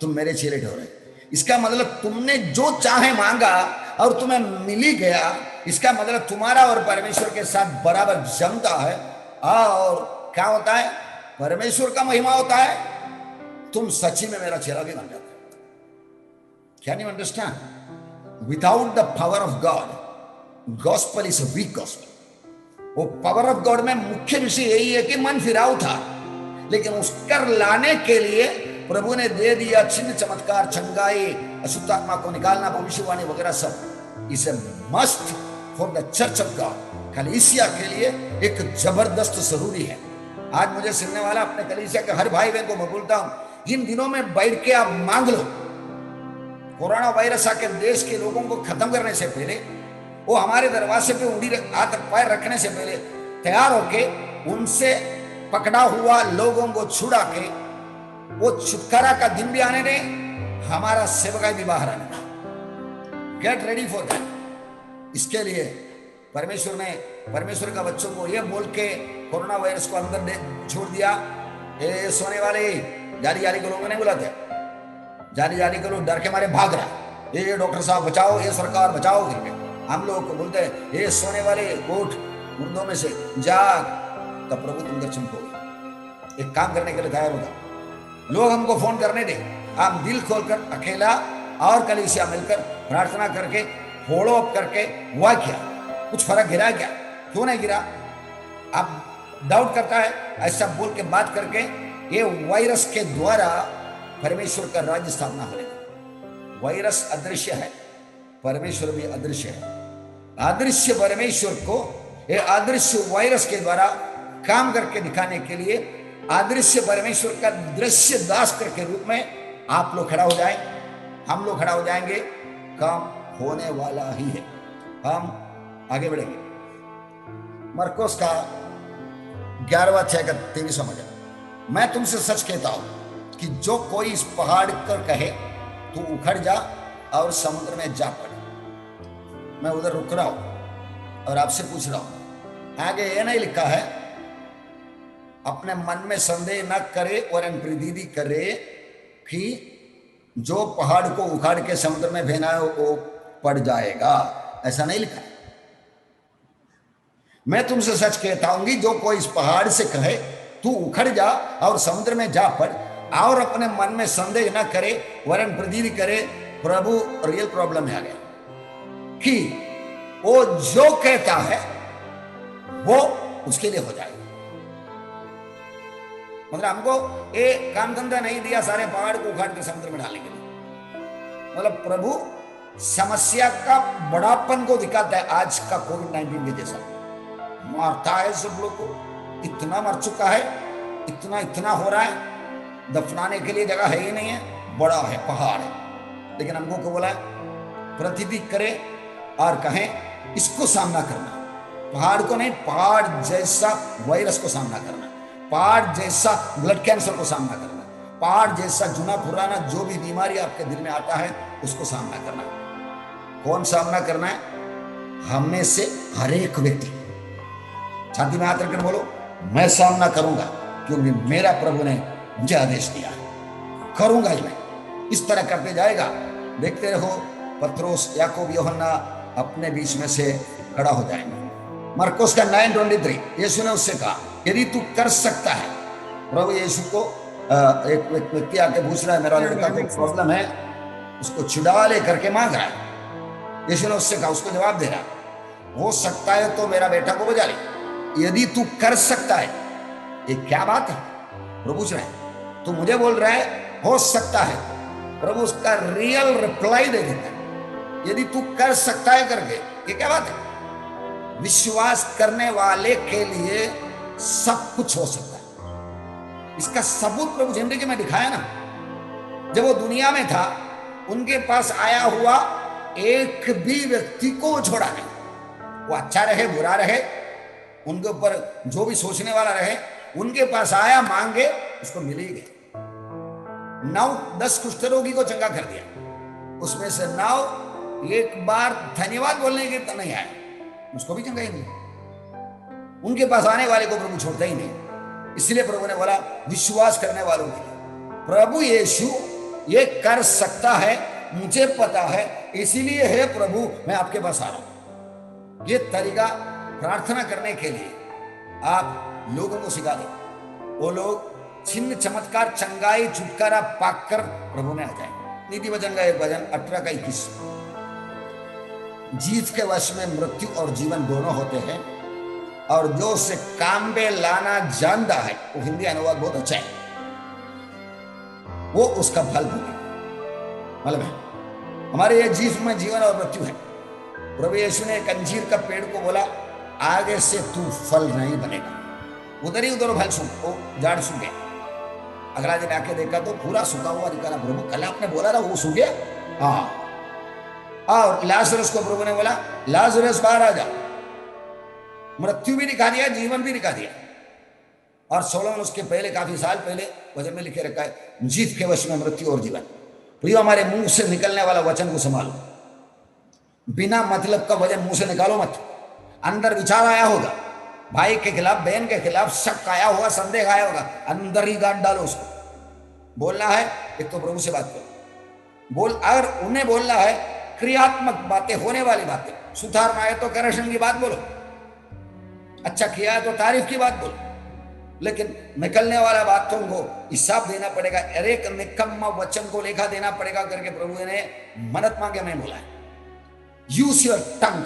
तुम मेरे चेले ठहरे। इसका मतलब तुमने जो चाहे मांगा और तुम्हें मिल ही गया, इसका मतलब तुम्हारा और परमेश्वर के साथ बराबर जमता है। और क्या होता है? परमेश्वर का महिमा होता है, तुम सच्ची में मेरा चेला भी बन जाता है। Can you understand? Without the power of God, gospel is a weak gospel. वो पावर ऑफ गॉड में मुख्य विषय यही है कि मन फिराव था, लेकिन उसकर लाने के लिए प्रभु ने दे दिया चिन्ह, चमत्कार, चंगाई, अशुद्ध आत्मा को निकालना, भविष्यवाणी वगैरह सब। Is a must for the church of God. कलीसिया के लिए एक जबरदस्त जरूरी है। आज मुझे सुनने वाला अपने कलीसिया के हर भाई बहन को मैं बोलता हूं, इन दिनों में बैठ के आप मांग लो। कोरोना वायरस आके देश के लोगों को खत्म करने से पहले, वो हमारे दरवाजे पे उंगली हाथ पैर रखने से पहले तैयार होके उनसे पकड़ा हुआ लोगों को छुड़ा के वो छुटकारा का दिन भी आने दें, हमारा सेवकाई भी बाहर आने दें। Get ready for that. इसके लिए परमेश्वर का बच्चों को ये बोल के कोरोना वायरस को अंदर छोड़ दिया, सोने वाले जारी को लोगों ने बुलाते, जारी को लोग डर के मारे भाग रहा। ये डॉक्टर साहब बचाओ, ये सरकार बचाओ करके। हम लोग को बोलते हैं ये सोने वाले उठ मुर्दों में से जाग, तब प्रभु तुम दर्शन खोगे। एक काम करने के लिए तैयार होगा। लोग हमको फोन करने दे, हम दिल खोलकर अकेला और कलीसिया मिलकर प्रार्थना करके फॉलो अप करके हुआ क्या, कुछ फर्क गिरा क्या, क्यों नहीं गिरा? आप डाउट करता है ऐसा बोल के बात करके, ये वायरस के द्वारा परमेश्वर का राज्य स्थापना होगा। वायरस अदृश्य है, परमेश्वर भी अदृश्य है। अदृश्य परमेश्वर को ये अदृश्य वायरस के द्वारा काम करके दिखाने के लिए अदृश्य परमेश्वर का दृश्य दास के रूप में आप लोग खड़ा हो जाए, हम लोग खड़ा हो जाएंगे, काम होने वाला ही है। हम आगे बढ़ेंगे। मरकोस का 11:23 वचन, मैं तुमसे सच कहता हूं कि जो कोई इस पहाड़ पर कहे तू उखड़ जा और समुद्र में जा पड़े। मैं उधर रुक रहा हूं और आपसे पूछ रहा हूं, आगे ये नहीं लिखा है अपने मन में संदेह न करे और प्रतीति करे कि जो पहाड़ को उखाड़ के समुद्र में फेंका है वो पड़ जाएगा, ऐसा नहीं लिखा है। मैं तुमसे सच कहता हूं कि जो कोई इस पहाड़ से कहे तू उखड़ जा और समुद्र में जा पड़, और अपने मन में संदेह न करे वरन प्रतीति करे, प्रभु रियल प्रॉब्लम में आ गया कि वो जो कहता है वो उसके लिए हो जाएगा। मतलब हमको ये काम धंधा नहीं दिया सारे पहाड़ को उखाड़ के समुद्र में डालने के लिए। मतलब प्रभु समस्या का बड़ापन को दिखाता है। आज का कोविड-19 के जैसा मारता है सब लोग को, इतना मर चुका है, इतना हो रहा है, दफनाने के लिए जगह है ही नहीं है, बड़ा है पहाड़ है। लेकिन हमको को बोला प्रतीति करे और कहें इसको सामना करना, पहाड़ को नहीं, पहाड़ जैसा वायरस को सामना करना, पहाड़ जैसा ब्लड कैंसर को सामना करना, पहाड़ जैसा जुना पुराना जो भी बीमारी आपके दिल में आता है उसको सामना करना। कौन सामना करना है? हम में से हर एक व्यक्ति छाती में हाथ रखकर बोलो, मैं सामना करूंगा क्योंकि मेरा प्रभु ने मुझे आदेश दिया है, करूंगा ही मैं। इस तरह करते जाएगा, देखते रहो पत्रोस, याकूब, यूहन्ना अपने बीच में से खड़ा हो जाएंगे। मरकुस का 9:23, यीशु ने उससे कहा यदि तू कर सकता है। प्रभु यीशु को एक व्यक्ति आके पूछ रहा है, मेरा लड़का को प्रॉब्लम है, उसको छुड़ा ले करके मांग रहा है। यीशु ने उससे कहा, उसको जवाब दे रहा, हो सकता है तो मेरा बेटा को बजा ले, यदि तू कर सकता है। ये क्या बात है? प्रभु पूछ रहे हैं, तू मुझे बोल रहा है हो सकता है। प्रभु उसका रियल रिप्लाई दे देता है, यदि तू कर सकता है करके। ये क्या बात है? विश्वास करने वाले के लिए सब कुछ हो सकता है। इसका सबूत प्रभु जिंदगी में दिखाया ना। जब वो दुनिया में था, उनके पास आया हुआ एक भी व्यक्ति को वो छोड़ा नहीं। वो अच्छा रहे बुरा रहे, उनके ऊपर जो भी सोचने वाला रहे, उनके पास आया, मांगे, उसको मिल ही गया। 9-10 कुष्ठरोगी को चंगा कर दिया, उसमें से 9 एक बार धन्यवाद बोलने के तो नहीं आए, उसको भी चंगा ही नहीं। उनके पास आने वाले को प्रभु छोड़ता ही नहीं। इसलिए प्रभु ने बोला विश्वास करने वालों के लिए। प्रभु यीशु ये कर सकता है, मुझे पता है, इसीलिए है प्रभु मैं आपके पास आ रहा हूं। ये तरीका प्रार्थना करने के लिए आप लोगों को सिखा दें। वो लोग चिन्ह चमत्कार चंगाई छुटकारा पाकर प्रभु में आ जाए। नीति वचन का एक वचन 18-21, जीत के वश में मृत्यु और जीवन दोनों होते हैं, और जो उसे काम में लाना जानता है, वो हिंदी अनुवाद बहुत अच्छा है, वो उसका फल भोगे। मतलब है हमारे ये जीव में जीवन और मृत्यु है। प्रभु यीशु ने एक अंजीर का पेड़ को बोला, आगे से तू फल नहीं बनेगा। उधर ही उधर फल सूख, वो झाड़ सूख गया। अगला दिन आके देखा तो पूरा सूखा हुआ निकाला। प्रभु कल आपने बोला था वो सूख गया। हाँ, और लाजरस को प्रभु ने बोला, लाजरस बाहर आ जा। मृत्यु भी दिखा दिया, जीवन भी दिखा दिया। और सोलोमन उसके पहले, काफी साल पहले वचन में लिखे रखा है, जीत के वश में मृत्यु और जीवन। प्रियो, हमारे मुंह से निकलने वाला वचन को संभालो। बिना मतलब का वचन मुंह से निकालो मत। अंदर विचार आया होगा, भाई के खिलाफ, बहन के खिलाफ शक आया होगा, संदेह आया होगा, अंदर ही गांठ डालो उसको। बोलना है एक तो प्रभु से बात करो, बोल, अगर उन्हें बोलना है क्रियात्मक बातें, होने वाली बातें, सुधारना है तो करेक्शन की बात बोलो, अच्छा किया है तो तारीफ की बात बोलो, लेकिन निकलने वाला बात तो उनको हिसाब देना पड़ेगा। अरे एक निकम्मा वचन को लेखा देना पड़ेगा करके प्रभु ने मन्नत मांगे में बोला है। Use your tongue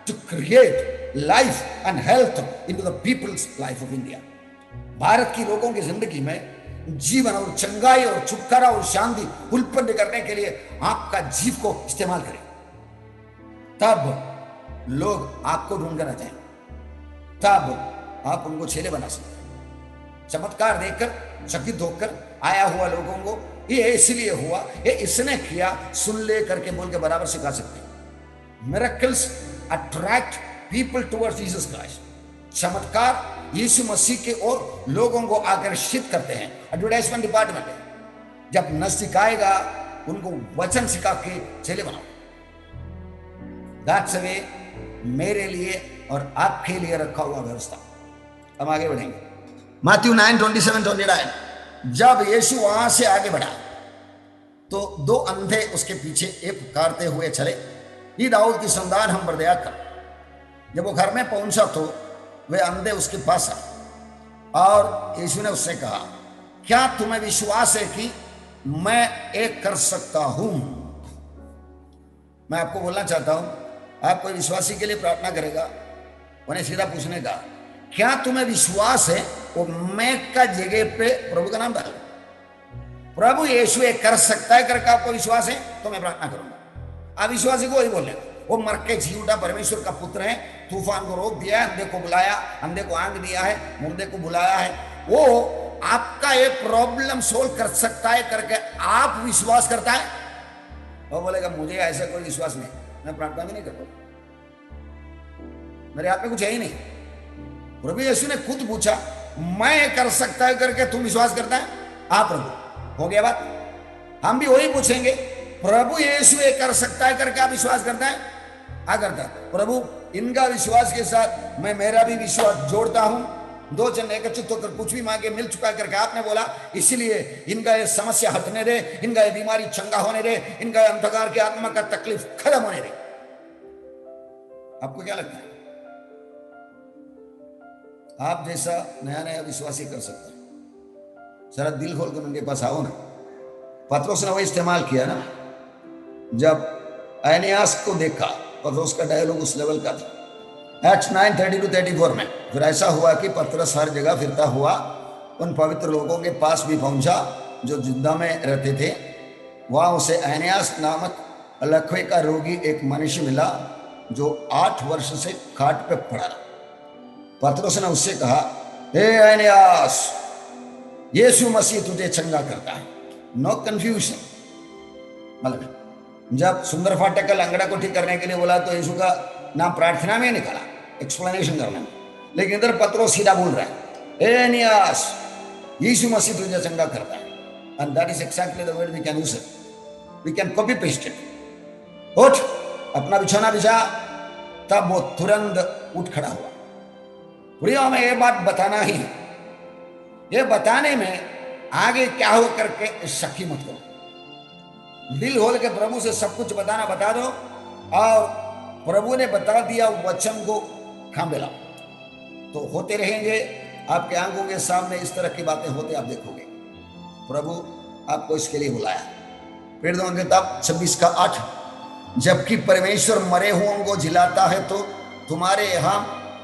to create life and health into the people's life of India. Bharat की लोगों की जिंदगी में जीवन और चंगाई और छुटकारा और शांति उत्पन्न करने के लिए आपका जीव को इस्तेमाल करें, तब लोग आपको ढूंढ कर आ जाएंगे, तब आप उनको चेले बना सकते हैं। चमत्कार देखकर चकित होकर आया हुआ लोगों को ये इसलिए हुआ, ये इसने किया, सुन ले करके बोल के बराबर सिखा सकते हैं। Miracles attract people towards Jesus Christ. चमत्कार यीशु मसीह के ओर लोगों को आकर्षित करते हैं। एडवर्टाइजमेंट डिपार्टमेंट है, जब नजदीक आएगा उनको वचन सिखा के चेले बनाओ। दैट्स वे मेरे लिए और आपके लिए रखा हुआ व्यवस्था। हम आगे बढ़ेंगे। मैथ्यू 9:27-29। जब यीशु वहां से आगे बढ़ा तो दो अंधे उसके पीछे एक पुकारते हुए चले, ये दाऊद की संतान हम पर दया कर। जब वो घर में पहुंचा तो वे अंधे उसके पास आए और यीशु ने उससे कहा, क्या तुम्हें विश्वास है कि मैं एक कर सकता हूं? मैं आपको बोलना चाहता हूं, आप कोई विश्वासी के लिए प्रार्थना करेगा, उन्हें सीधा पूछने का, क्या तुम्हें विश्वास है? वो मैं का जगह पे प्रभु का नाम डालो। प्रभु यीशु एक कर सकता है करके आपको विश्वास है तो मैं प्रार्थना करूंगा। अविश्वासी को वही बोलेगा, वो मर के जी उठा, परमेश्वर का पुत्र है, तूफान को रोक दिया है, अंधे को बुलाया, अंधे को आंख दिया है, मुर्दे को बुलाया है, वो आपका ये प्रॉब्लम सोल्व कर सकता है करके आप विश्वास करता है। वो बोलेगा मुझे ऐसा कोई विश्वास नहीं, मैं प्रार्थना भी नहीं करता, मेरे हाथ में कुछ है ही नहीं। प्रभु यीशु ने खुद पूछा, मैं कर सकता है करके तुम विश्वास करता है? आप प्रभु, हो गया बात। हम भी वही पूछेंगे, प्रभु यीशु ये कर सकता है करके आप विश्वास करता है? हाँ करता है। प्रभु इनका विश्वास के साथ मैं मेरा भी विश्वास जोड़ता हूं, दो जन एकत्रित होकर कुछ भी मांगे मिल चुका करके आपने बोला, इसलिए इनका ये समस्या हटने दे, इनका ये बीमारी चंगा होने दे, इनका अंधकार की आत्मा का तकलीफ खत्म होने दे। आपको क्या लगता है? आप जैसा नया नया विश्वासी कर सकते हैं? जरा दिल खोल कर उनके पास आओ ना। पत्रोस ने वही इस्तेमाल किया ना, जब एनियास को देखा, पत्रोस का डायलॉग उस लेवल का था। एक्ट्स 9:30-34 में फिर ऐसा हुआ कि पतरस हर जगह फिरता हुआ उन पवित्र लोगों के पास भी पहुंचा जो जुद्धा में रहते थे। वहां उसे एनियास नामक लकवे का रोगी एक मनुष्य मिला जो 8 वर्ष से खाट पे पड़ा रहा। पतरस ने उससे कहा, हे एनियास, यीशु मसीह तुझे चंगा करता है। No confusion. मतलब जब सुंदर फाटक का लंगड़ा को ठीक करने के लिए बोला तो यीशु का नाम प्रार्थना में निकला, एक्सप्लेनेशन करने में, लेकिन इधर पतरस सीधा बोल रहा है, हे एनियास, यीशु मसीह तुझे चंगा करता है। And that is exactly the word we can use it, we can copy paste it. उठ, अपना बिछौना बिछा। तब वो तुरंत उठ खड़ा हुआ। प्रियो, हमें ये बात बताना ही, ये बताने में आगे क्या हो करके शक्की मत करो। दिल खोल के प्रभु से सब कुछ बताना बता दो, और प्रभु ने बता दिया वचन को थामे लाओ, तो होते रहेंगे आपके आंखों के सामने इस तरह की बातें होते आप देखोगे। प्रभु आपको इसके लिए बुलाया। प्रेरितों की किताब 26:8, जबकि परमेश्वर मरे हुओं को जिलाता है तो तुम्हारे यहां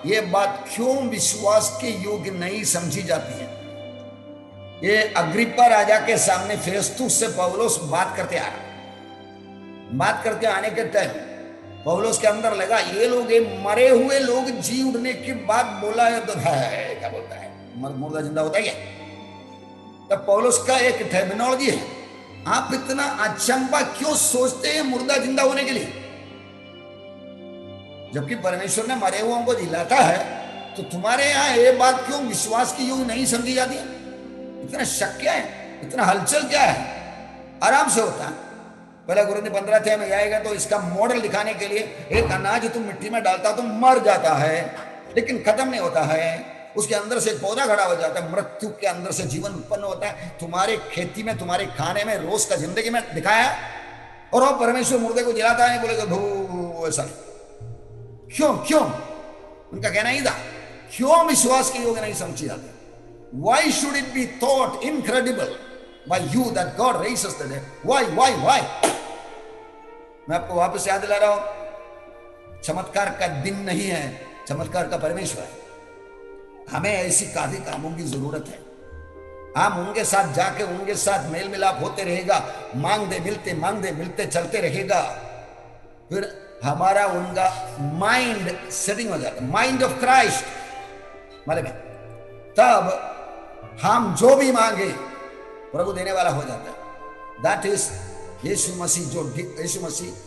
ये बात क्यों विश्वास के योग्य नहीं समझी जाती है? ये अग्रिप्पा राजा के सामने फेस्तुस से पौलुस बात करते आ रहा। बात करते आने के टाइम पौलुस के अंदर लगा, ये लोग, ये मरे हुए लोग जी उठने की बात बोला है तो है, क्या बोलता है, मुर्दा जिंदा होता है क्या? तब पौलुस का एक टर्मिनोलॉजी है, आप इतना अचंबा क्यों सोचते हैं मुर्दा जिंदा होने के लिए? जबकि परमेश्वर ने मरे हुओं को जिलाता है तो तुम्हारे यहां ये बात क्यों विश्वास की योग्य नहीं समझी जाती है? इतना शक क्या है, इतना हलचल क्या है? आराम से होता है। पहला कुरिन्थी 15 में आएगा तो इसका मॉडल दिखाने के लिए, एक अनाज तुम मिट्टी में डालता तो मर जाता है लेकिन खत्म नहीं होता है, उसके अंदर से एक पौधा खड़ा हो जाता है, मृत्यु के अंदर से जीवन उत्पन्न होता है। तुम्हारे खेती में, तुम्हारे खाने में, रोज का जिंदगी में दिखाया और वो परमेश्वर मुर्दे को जलाता है, बोलेगा भू ऐसा नहीं। क्यों क्यों? उनका कहना ही था, क्यों विश्वास के योग्य नहीं समझी जाते? Why should it be thought incredible by you that God raises the dead? Why? मैं आपको वापस याद दिला रहा हूं, चमत्कार का दिन नहीं है, चमत्कार का परमेश्वर है। हमें ऐसी काफी कामों की जरूरत है। हम उनके साथ जाके उनके साथ मेल मिलाप होते रहेगा, मांगते मिलते चलते रहेगा, फिर हमारा उनका माइंड सेटिंग हो जाता है, माइंड ऑफ क्राइस्ट, मालूम है? तब हम जो भी मांगे प्रभु देने वाला हो जाता है। दैट इज यीशु मसीह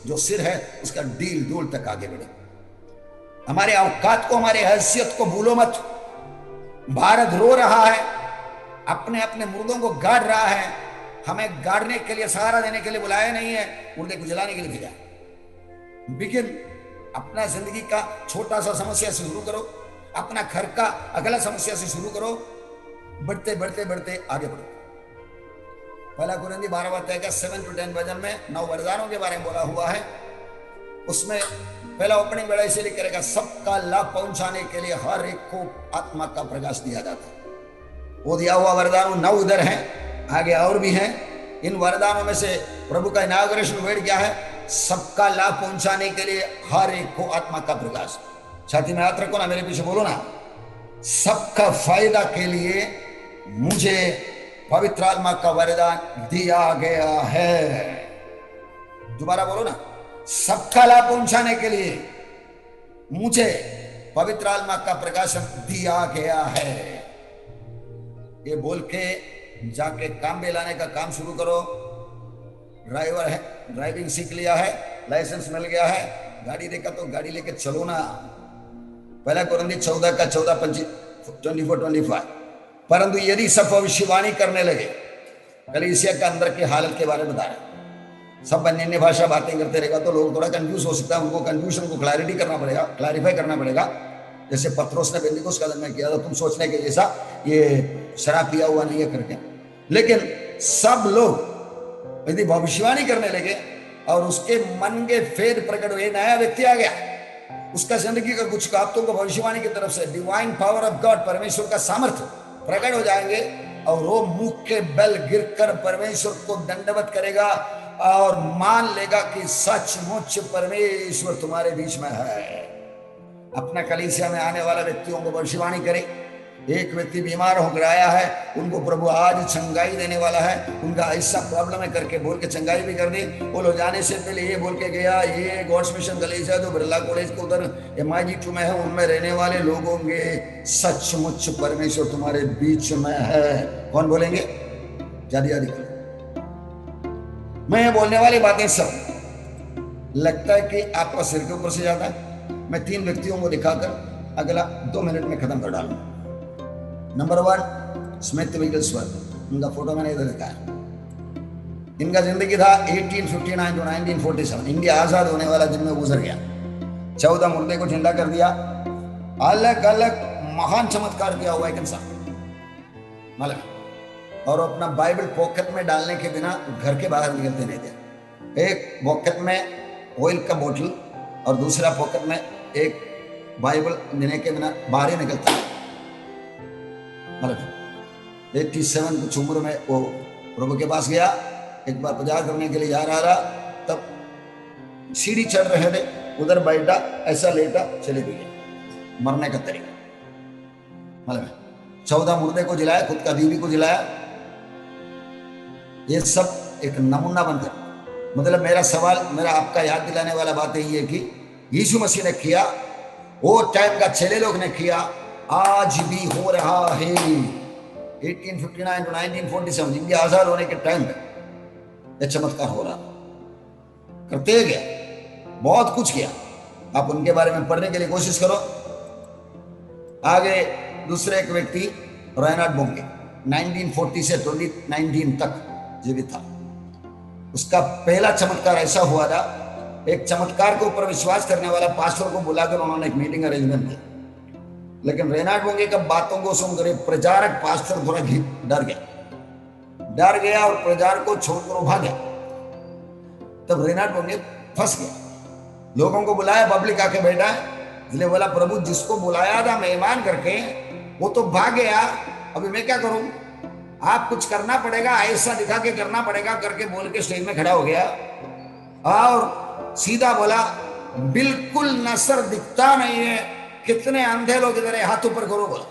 जो सिर है, उसका डील दूल तक आगे बढ़े। हमारे औकात को, हमारे हैसियत को भूलो मत। भारत रो रहा है, अपने अपने मुर्दों को गाड़ रहा है। हमें गाड़ने के लिए, सहारा देने के लिए बुलाया नहीं है, मुर्दे को जलाने के लिए भेजा। बिगिन अपना जिंदगी का छोटा सा समस्या से शुरू करो, अपना घर का अगला समस्या से शुरू करो, बढ़ते आगे बढ़ो। पहला कुरिन्थी 12 7 to 10 वचन में 9 वरदानों के बारे में बोला हुआ है। उसमें पहला ओपनिंग बड़ा इसे लिख करेगा, सबका लाभ पहुंचाने के लिए हर एक को आत्मा का प्रकाश दिया जाता है। वो दिया हुआ वरदान 9 उधर है, आगे और भी हैं। इन वरदानों में से प्रभु का इनाग्रेशन वर्ड क्या है? सबका लाभ पहुंचाने के लिए हर एक को आत्मा का प्रकाश। छाती में हाथ रखो ना, मेरे पीछे बोलो ना, सबका फायदा के लिए मुझे पवित्र आत्मा का वरदान दिया गया है। दोबारा बोलो ना, सबका लाभ पहुंचाने के लिए मुझे पवित्र आत्मा का प्रकाशन दिया गया है। ये बोल के जाके काम पे लाने का काम शुरू करो। ड्राइवर है, ड्राइविंग सीख लिया है, लाइसेंस मिल गया है, गाड़ी देखा तो गाड़ी लेके चलो ना। पहला कुरिन्थी 14 का 24-25। परंतु यदि सब भविष्यवाणी करने लगे, कलीसिया के अंदर की हालत के बारे में बता रहे, सब अन्य भाषा बातें करते रहेगा तो लोग थोड़ा कंफ्यूज हो सकता है। उनको कंफ्यूजन को क्लैरिटी करना पड़ेगा, क्लैरिफाई करना पड़ेगा। जैसे पत्रोस ने पेंतिकुस्त का दिन में किया था, तुम सोचने के जैसा ये शराब पिया हुआ नहीं है करके। लेकिन सब लोग यदि भविष्यवाणी करने लगे और उसके मन के फेद प्रकट हुए, नया व्यक्ति आ गया, उसका जिंदगी का कुछ आपको भविष्यवाणी की तरफ से डिवाइन पावर ऑफ गॉड, परमेश्वर का सामर्थ्य प्रकट हो जाएंगे और वो मुख के बल गिरकर परमेश्वर को दंडवत करेगा और मान लेगा कि सचमुच परमेश्वर तुम्हारे बीच में है। अपना कलीसिया में आने वाला व्यक्तियों को भविष्यवाणी करे। एक व्यक्ति बीमार होकर आया है, उनको प्रभु आज चंगाई देने वाला है, उनका ऐसा प्रॉब्लम है करके बोल के चंगाई भी कर दी। वो लोग जाने से पहले ये बोल के गया, ये गॉड्स मिशन कलीसिया जो बिरला कॉलेज के उधर MIG2 में है, उनमें रहने वाले लोग होंगे, सचमुच परमेश्वर तुम्हारे बीच में है। कौन बोलेंगे? जादी कर। मैं बोलने वाली बातें सब लगता है कि आपका सिर के ऊपर से जाता है। मैं 3 व्यक्तियों को दिखाकर अगला 2 मिनट में खत्म कर डालूंगा। नंबर 1 स्मिथ विगलस्वर्थ, उनका फोटो मैंने इधर रखा है। इनका जिंदगी था 1859 to 1947, इंडिया आजाद होने वाला दिन में गुजर गया। 14 मुर्दे को जिंदा कर दिया, अलग अलग महान चमत्कार किया हुआ एक इंसान, मालूम। और अपना बाइबल पॉकेट में डालने के बिना घर के बाहर निकलते नहीं थे। एक पॉकेट में ऑयल का बोतल और दूसरा पॉकेट में एक बाइबल लेने के बिना बाहर ही निकलता है। 87 कुछ उम्र में वो प्रभु के पास गया, एक बार प्रचार करने के लिए जा रहा था, तब सीढ़ी चढ़ रहे थे, उधर बैठा, ऐसा लेटा, चले भी गया। मरने का तरीका मालूम है। 14 मुर्दे को जिलाया, खुद का बीवी को जिलाया। ये सब एक नमूना बनकर, मतलब मेरा सवाल, मेरा आपका याद दिलाने वाला बात यही है कि यीशु मसीह ने किया, वो टाइम का चेले लोग ने किया, आज भी हो रहा है। 1859 to 1947 इंडिया आजाद होने के टाइम में यह चमत्कार हो रहा, करते गया, बहुत कुछ किया। आप उनके बारे में पढ़ने के लिए कोशिश करो। आगे दूसरे एक व्यक्ति रेनार्ड बोंगे 1940 से 2019 तक जीवित था। उसका पहला चमत्कार ऐसा हुआ था, एक चमत्कार के ऊपर विश्वास करने वाला पास्टर को बुलाकर उन्होंने एक मीटिंग अरेंजमेंट की। लेकिन रेनार्ड बोंगे का बातों को सुनकर प्रचारक पास्टर थोड़ा डर गया और प्रचार को छोड़कर भाग गया। तब रेनाल्ड बोंगे फंस गया। लोगों को बुलाया, पब्लिक आके बैठा है, इसलिए बोला प्रभु जिसको बुलाया था मेहमान करके वो तो भाग गया, अभी मैं क्या करूं? आप कुछ करना पड़ेगा, ऐसा दिखा के करना पड़ेगा करके बोल के स्टेज में खड़ा हो गया और सीधा बोला बिल्कुल नसर दिखता नहीं है, कितने अंधे लोग इधर है, हाथ ऊपर करो बोला।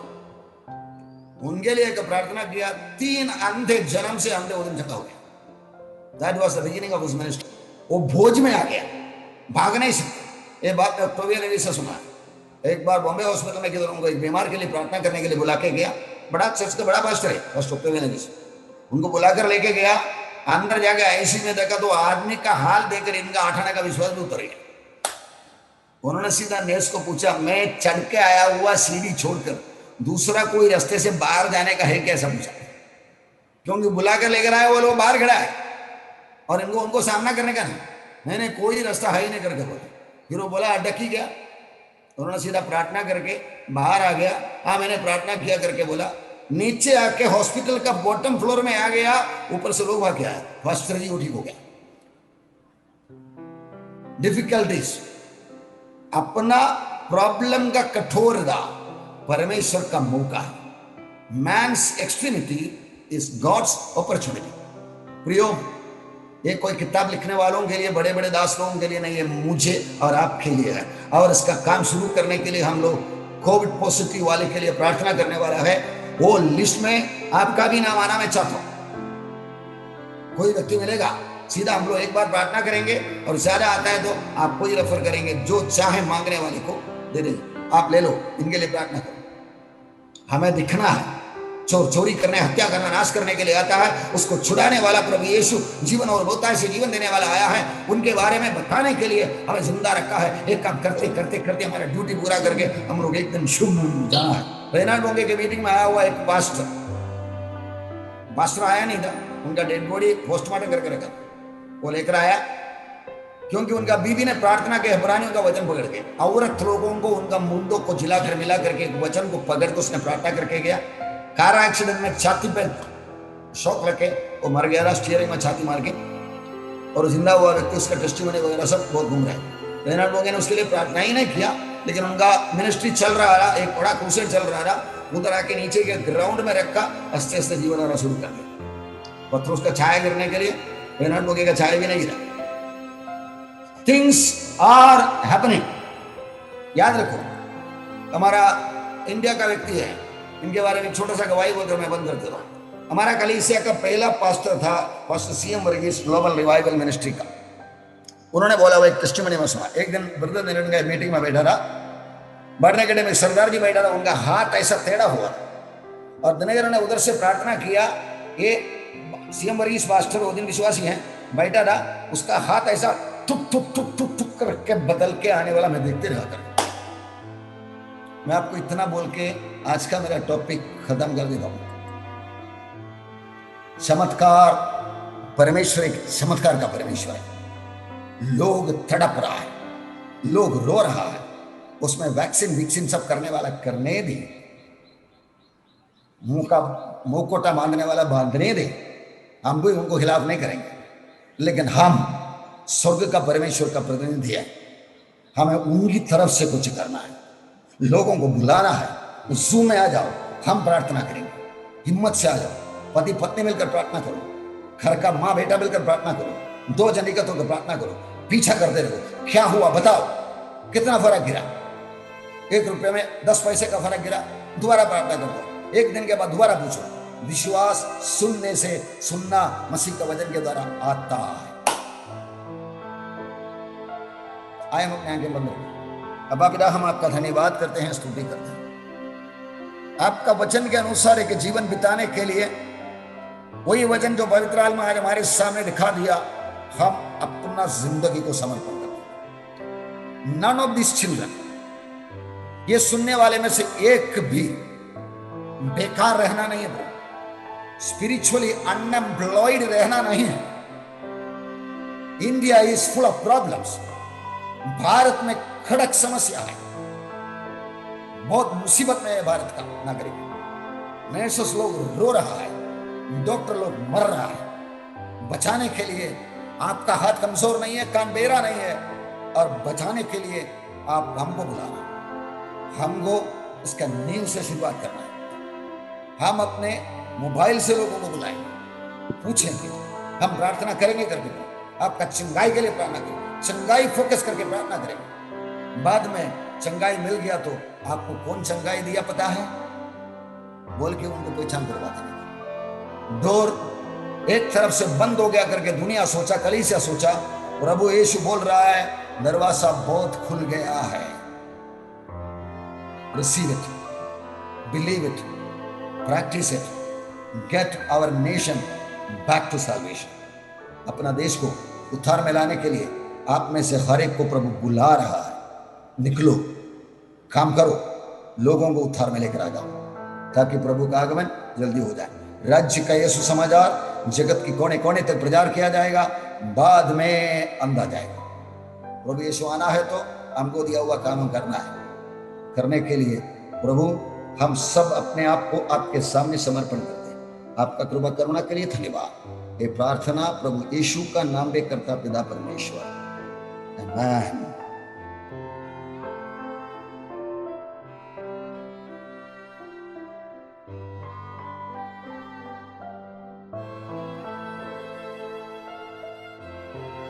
उनके लिए एक प्रार्थना किया, 3 अंधे जन्म से अंधे वो दिन चंगा हो गया। That was the beginning of his ministry. वो भोज में आ गया, भाग नहीं सकते। ये बात ऑक्टेविया ने भी से सुना। एक बार बॉम्बे हॉस्पिटल में किधर उनको एक बीमार के लिए प्रार्थना करने के लिए बुला के गया, बड़ा चर्च का बड़ा पास्टर है फर्स्ट ऑक्टेविया ने, उनको बुलाकर लेके गया। अंदर जाके आईसीयू में देखा तो आदमी का हाल देखकर इनका 8 आने का विश्वास भी उतर गया। उन्होंने सीधा नेस को पूछा, मैं चढ़ के आया हुआ सीढ़ी छोड़कर दूसरा कोई रास्ते से बाहर जाने का है क्या? ऐसा पूछा, क्योंकि बुला कर लेकर आया वो लोग बाहर खड़ा है और इनको उनको सामना करने का नहीं, नहीं कोई रास्ता है ही नहीं करके बोला। फिर वो बोला अटक ही गया। उन्होंने सीधा प्रार्थना करके बाहर आ गया। हाँ मैंने प्रार्थना किया करके बोला, नीचे आके हॉस्पिटल का बॉटम फ्लोर में आ गया, ऊपर से लोग भाग आया, फर्स्ट सर्जरी ठीक हो गया। डिफिकल्टीज, अपना प्रॉब्लम का कठोरता परमेश्वर का मौका है। Man's extremity is God's opportunity. प्रियो, ये कोई किताब लिखने वालों के लिए, बड़े बड़े दास लोगों के लिए नहीं है, मुझे और आपके लिए है। और इसका काम शुरू करने के लिए हम लोग कोविड पॉजिटिव वाले के लिए प्रार्थना करने वाला है। वो लिस्ट में आपका भी नाम आना मैं चाहता हूं। कोई व्यक्ति मिलेगा, सीधा हम लोग एक बार प्रार्थना करेंगे और ज्यादा आता है तो आपको ही रेफर करेंगे, जो चाहे मांगने वाले को दे देंगे, आप ले लो, इनके लिए प्रार्थना करो। हमें दिखना है, चोर चोरी करने, हत्या करना, नाश करने के लिए आता है, उसको छुड़ाने वाला प्रभु यीशु जीवन और बहुतायत से जीवन देने वाला आया है। उनके बारे में बताने के लिए हमें जिंदा रखा है। एक काम करते करते करते हमारा ड्यूटी पूरा करके हम लोग एक दिन शुभ जाना है। रेनाल्ड बोंगे के मीटिंग में आया हुआ एक पास्टर आया नहीं था, उनका डेड बॉडी पोस्टमार्टम करके रखा, वो लेकर आया क्योंकि उनका बीबी ने प्रार्थना के इब्रानियों का वचन पकड़ के, औरत लोगों को उनका मुंडों को जिलाकर मिला करके एक वचन को पकड़ के उसने प्रार्थना करके गया। कार एक्सीडेंट में छाती पे शॉक लगे वो मर गया था, स्टीयरिंग में छाती मार के, और जिंदा हुआ व्यक्ति उसका टेस्टिमनी वगैरह सब बहुत घूम रहा है। रेनाल्ड बोंगे ने उसके लिए प्रार्थना ही नहीं किया, लेकिन उनका मिनिस्ट्री चल रहा था, एक बड़ा क्रूसेड चल रहा था, उधर आके नीचे के ग्राउंड में रखा, आस्ते आस्ते जीवन आना शुरू कर दिया। पत्थरों का छाया गिरने के लिए रेनाल्ड बोंगे का छाया भी नहीं गिरा। Things are happening. याद रखो, हमारा इंडिया का व्यक्ति है, इनके बारे में छोटा सा गवाही बोलकर मैं बंद कर देता हूं। हमारा कलीसिया का पहला पास्टर था pastor CM Varghese, global revival ministry का। उन्होंने बोला, वो एक टेस्टिमनी में सुना। एक दिन ब्रदर दिनकरन का मीटिंग में बैठा था, बैठने के टाइम सरदार जी बैठा था, उनका हाथ ऐसा टेढ़ा हुआ था और दिनकरन ने उधर से प्रार्थना किया। ये सीएम वर्गीस पास्टर वो दिन विश्वासी हैं, बैठा था, उसका हाथ ऐसा टुक टुक टुक टुक टुक करके बदल के आने वाला मैं देखते रहा था। मैं आपको इतना बोल के आज का मेरा टॉपिक खत्म कर देता हूं। चमत्कार, परमेश्वर एक चमत्कार का परमेश्वर है। लोग तड़प रहा है, लोग रो रहा है, उसमें वैक्सीन सब करने वाला करने दे, मुंहकोटा बांधने वाला बांधने दे, हम भी उनको खिलाफ नहीं करेंगे। लेकिन हम स्वर्ग का परमेश्वर का प्रतिनिधि है, हमें उनकी तरफ से कुछ करना है, लोगों को बुलाना है। जूम में आ जाओ, हम प्रार्थना करेंगे, हिम्मत से आ जाओ, पति पत्नी मिलकर प्रार्थना करो, घर का माँ बेटा मिलकर प्रार्थना करो, 2 जन इकट्ठे होकर प्रार्थना करो, पीछा करते रहो। क्या हुआ बताओ, कितना फर्क गिरा? 1 रुपये में 10 पैसे का फर्क गिरा, दोबारा प्रार्थना करो, 1 दिन के बाद दोबारा पूछो। विश्वास सुनने से, सुनना मसीह का वचन के द्वारा आता है। आए हम अपने आंखें बंद करें। अब पिता, हम आपका धन्यवाद करते हैं, स्तुति करते हैं। आपका वचन के अनुसार एक जीवन बिताने के लिए वही वचन जो पवित्र आत्मा आज हमारे सामने दिखा दिया, हम अपना जिंदगी को समर्पण करते हैं। नन ऑफ दिस चिल्ड्रन, ये सुनने वाले में से एक भी बेकार रहना नहीं है, स्पिरिचुअली अनएम्प्लॉयड रहना नहीं है। India is full of problems. Bharat में खड़क समस्या है, बहुत मुसीबत में है भारत का नागरिक। नर्सेस लोग रो रहा है, डॉक्टर लोग मर रहा है, बचाने के लिए आपका हाथ कमजोर नहीं है, कान बेरा नहीं है, और बचाने के लिए आप हमको बुलाना, हमको इसका नींव से शुरुआत करना है। हम अपने मोबाइल से लोगों को बुलाएंगे, पूछेंगे, हम प्रार्थना करेंगे करके, आपका चंगाई के लिए प्रार्थना करेंगे, चंगाई फोकस करके प्रार्थना करेंगे। बाद में चंगाई मिल गया तो आपको कौन चंगाई दिया पता है, बोल के उनको पहचान करवा देंगे। डोर एक तरफ से बंद हो गया करके दुनिया सोचा, कलीसिया सोचा, प्रभु यीशु बोल रहा है दरवाजा बहुत खुल गया है। Receive it, believe it, practice it, get our nation back to salvation. अपना देश को उद्धार में लाने के लिए आप में से हर एक को प्रभु बुला रहा है। निकलो, काम करो, लोगों को उद्धार में लेकर आ जाओ, ताकि प्रभु का आगमन जल्दी हो जाए। राज्य का यीशु समाचार जगत की कोने कोने तक प्रचार किया जाएगा, बाद में अंधा जाएगा। प्रभु यीशु आना है तो हमको दिया हुआ काम करना है। करने के लिए प्रभु हम सब अपने आप को आपके सामने समर्पण करते हैं। आपका कृपा करुणा के लिए धन्यवाद। ये प्रार्थना प्रभु यीशु का नाम में करता पिता परमेश्वर, आमीन।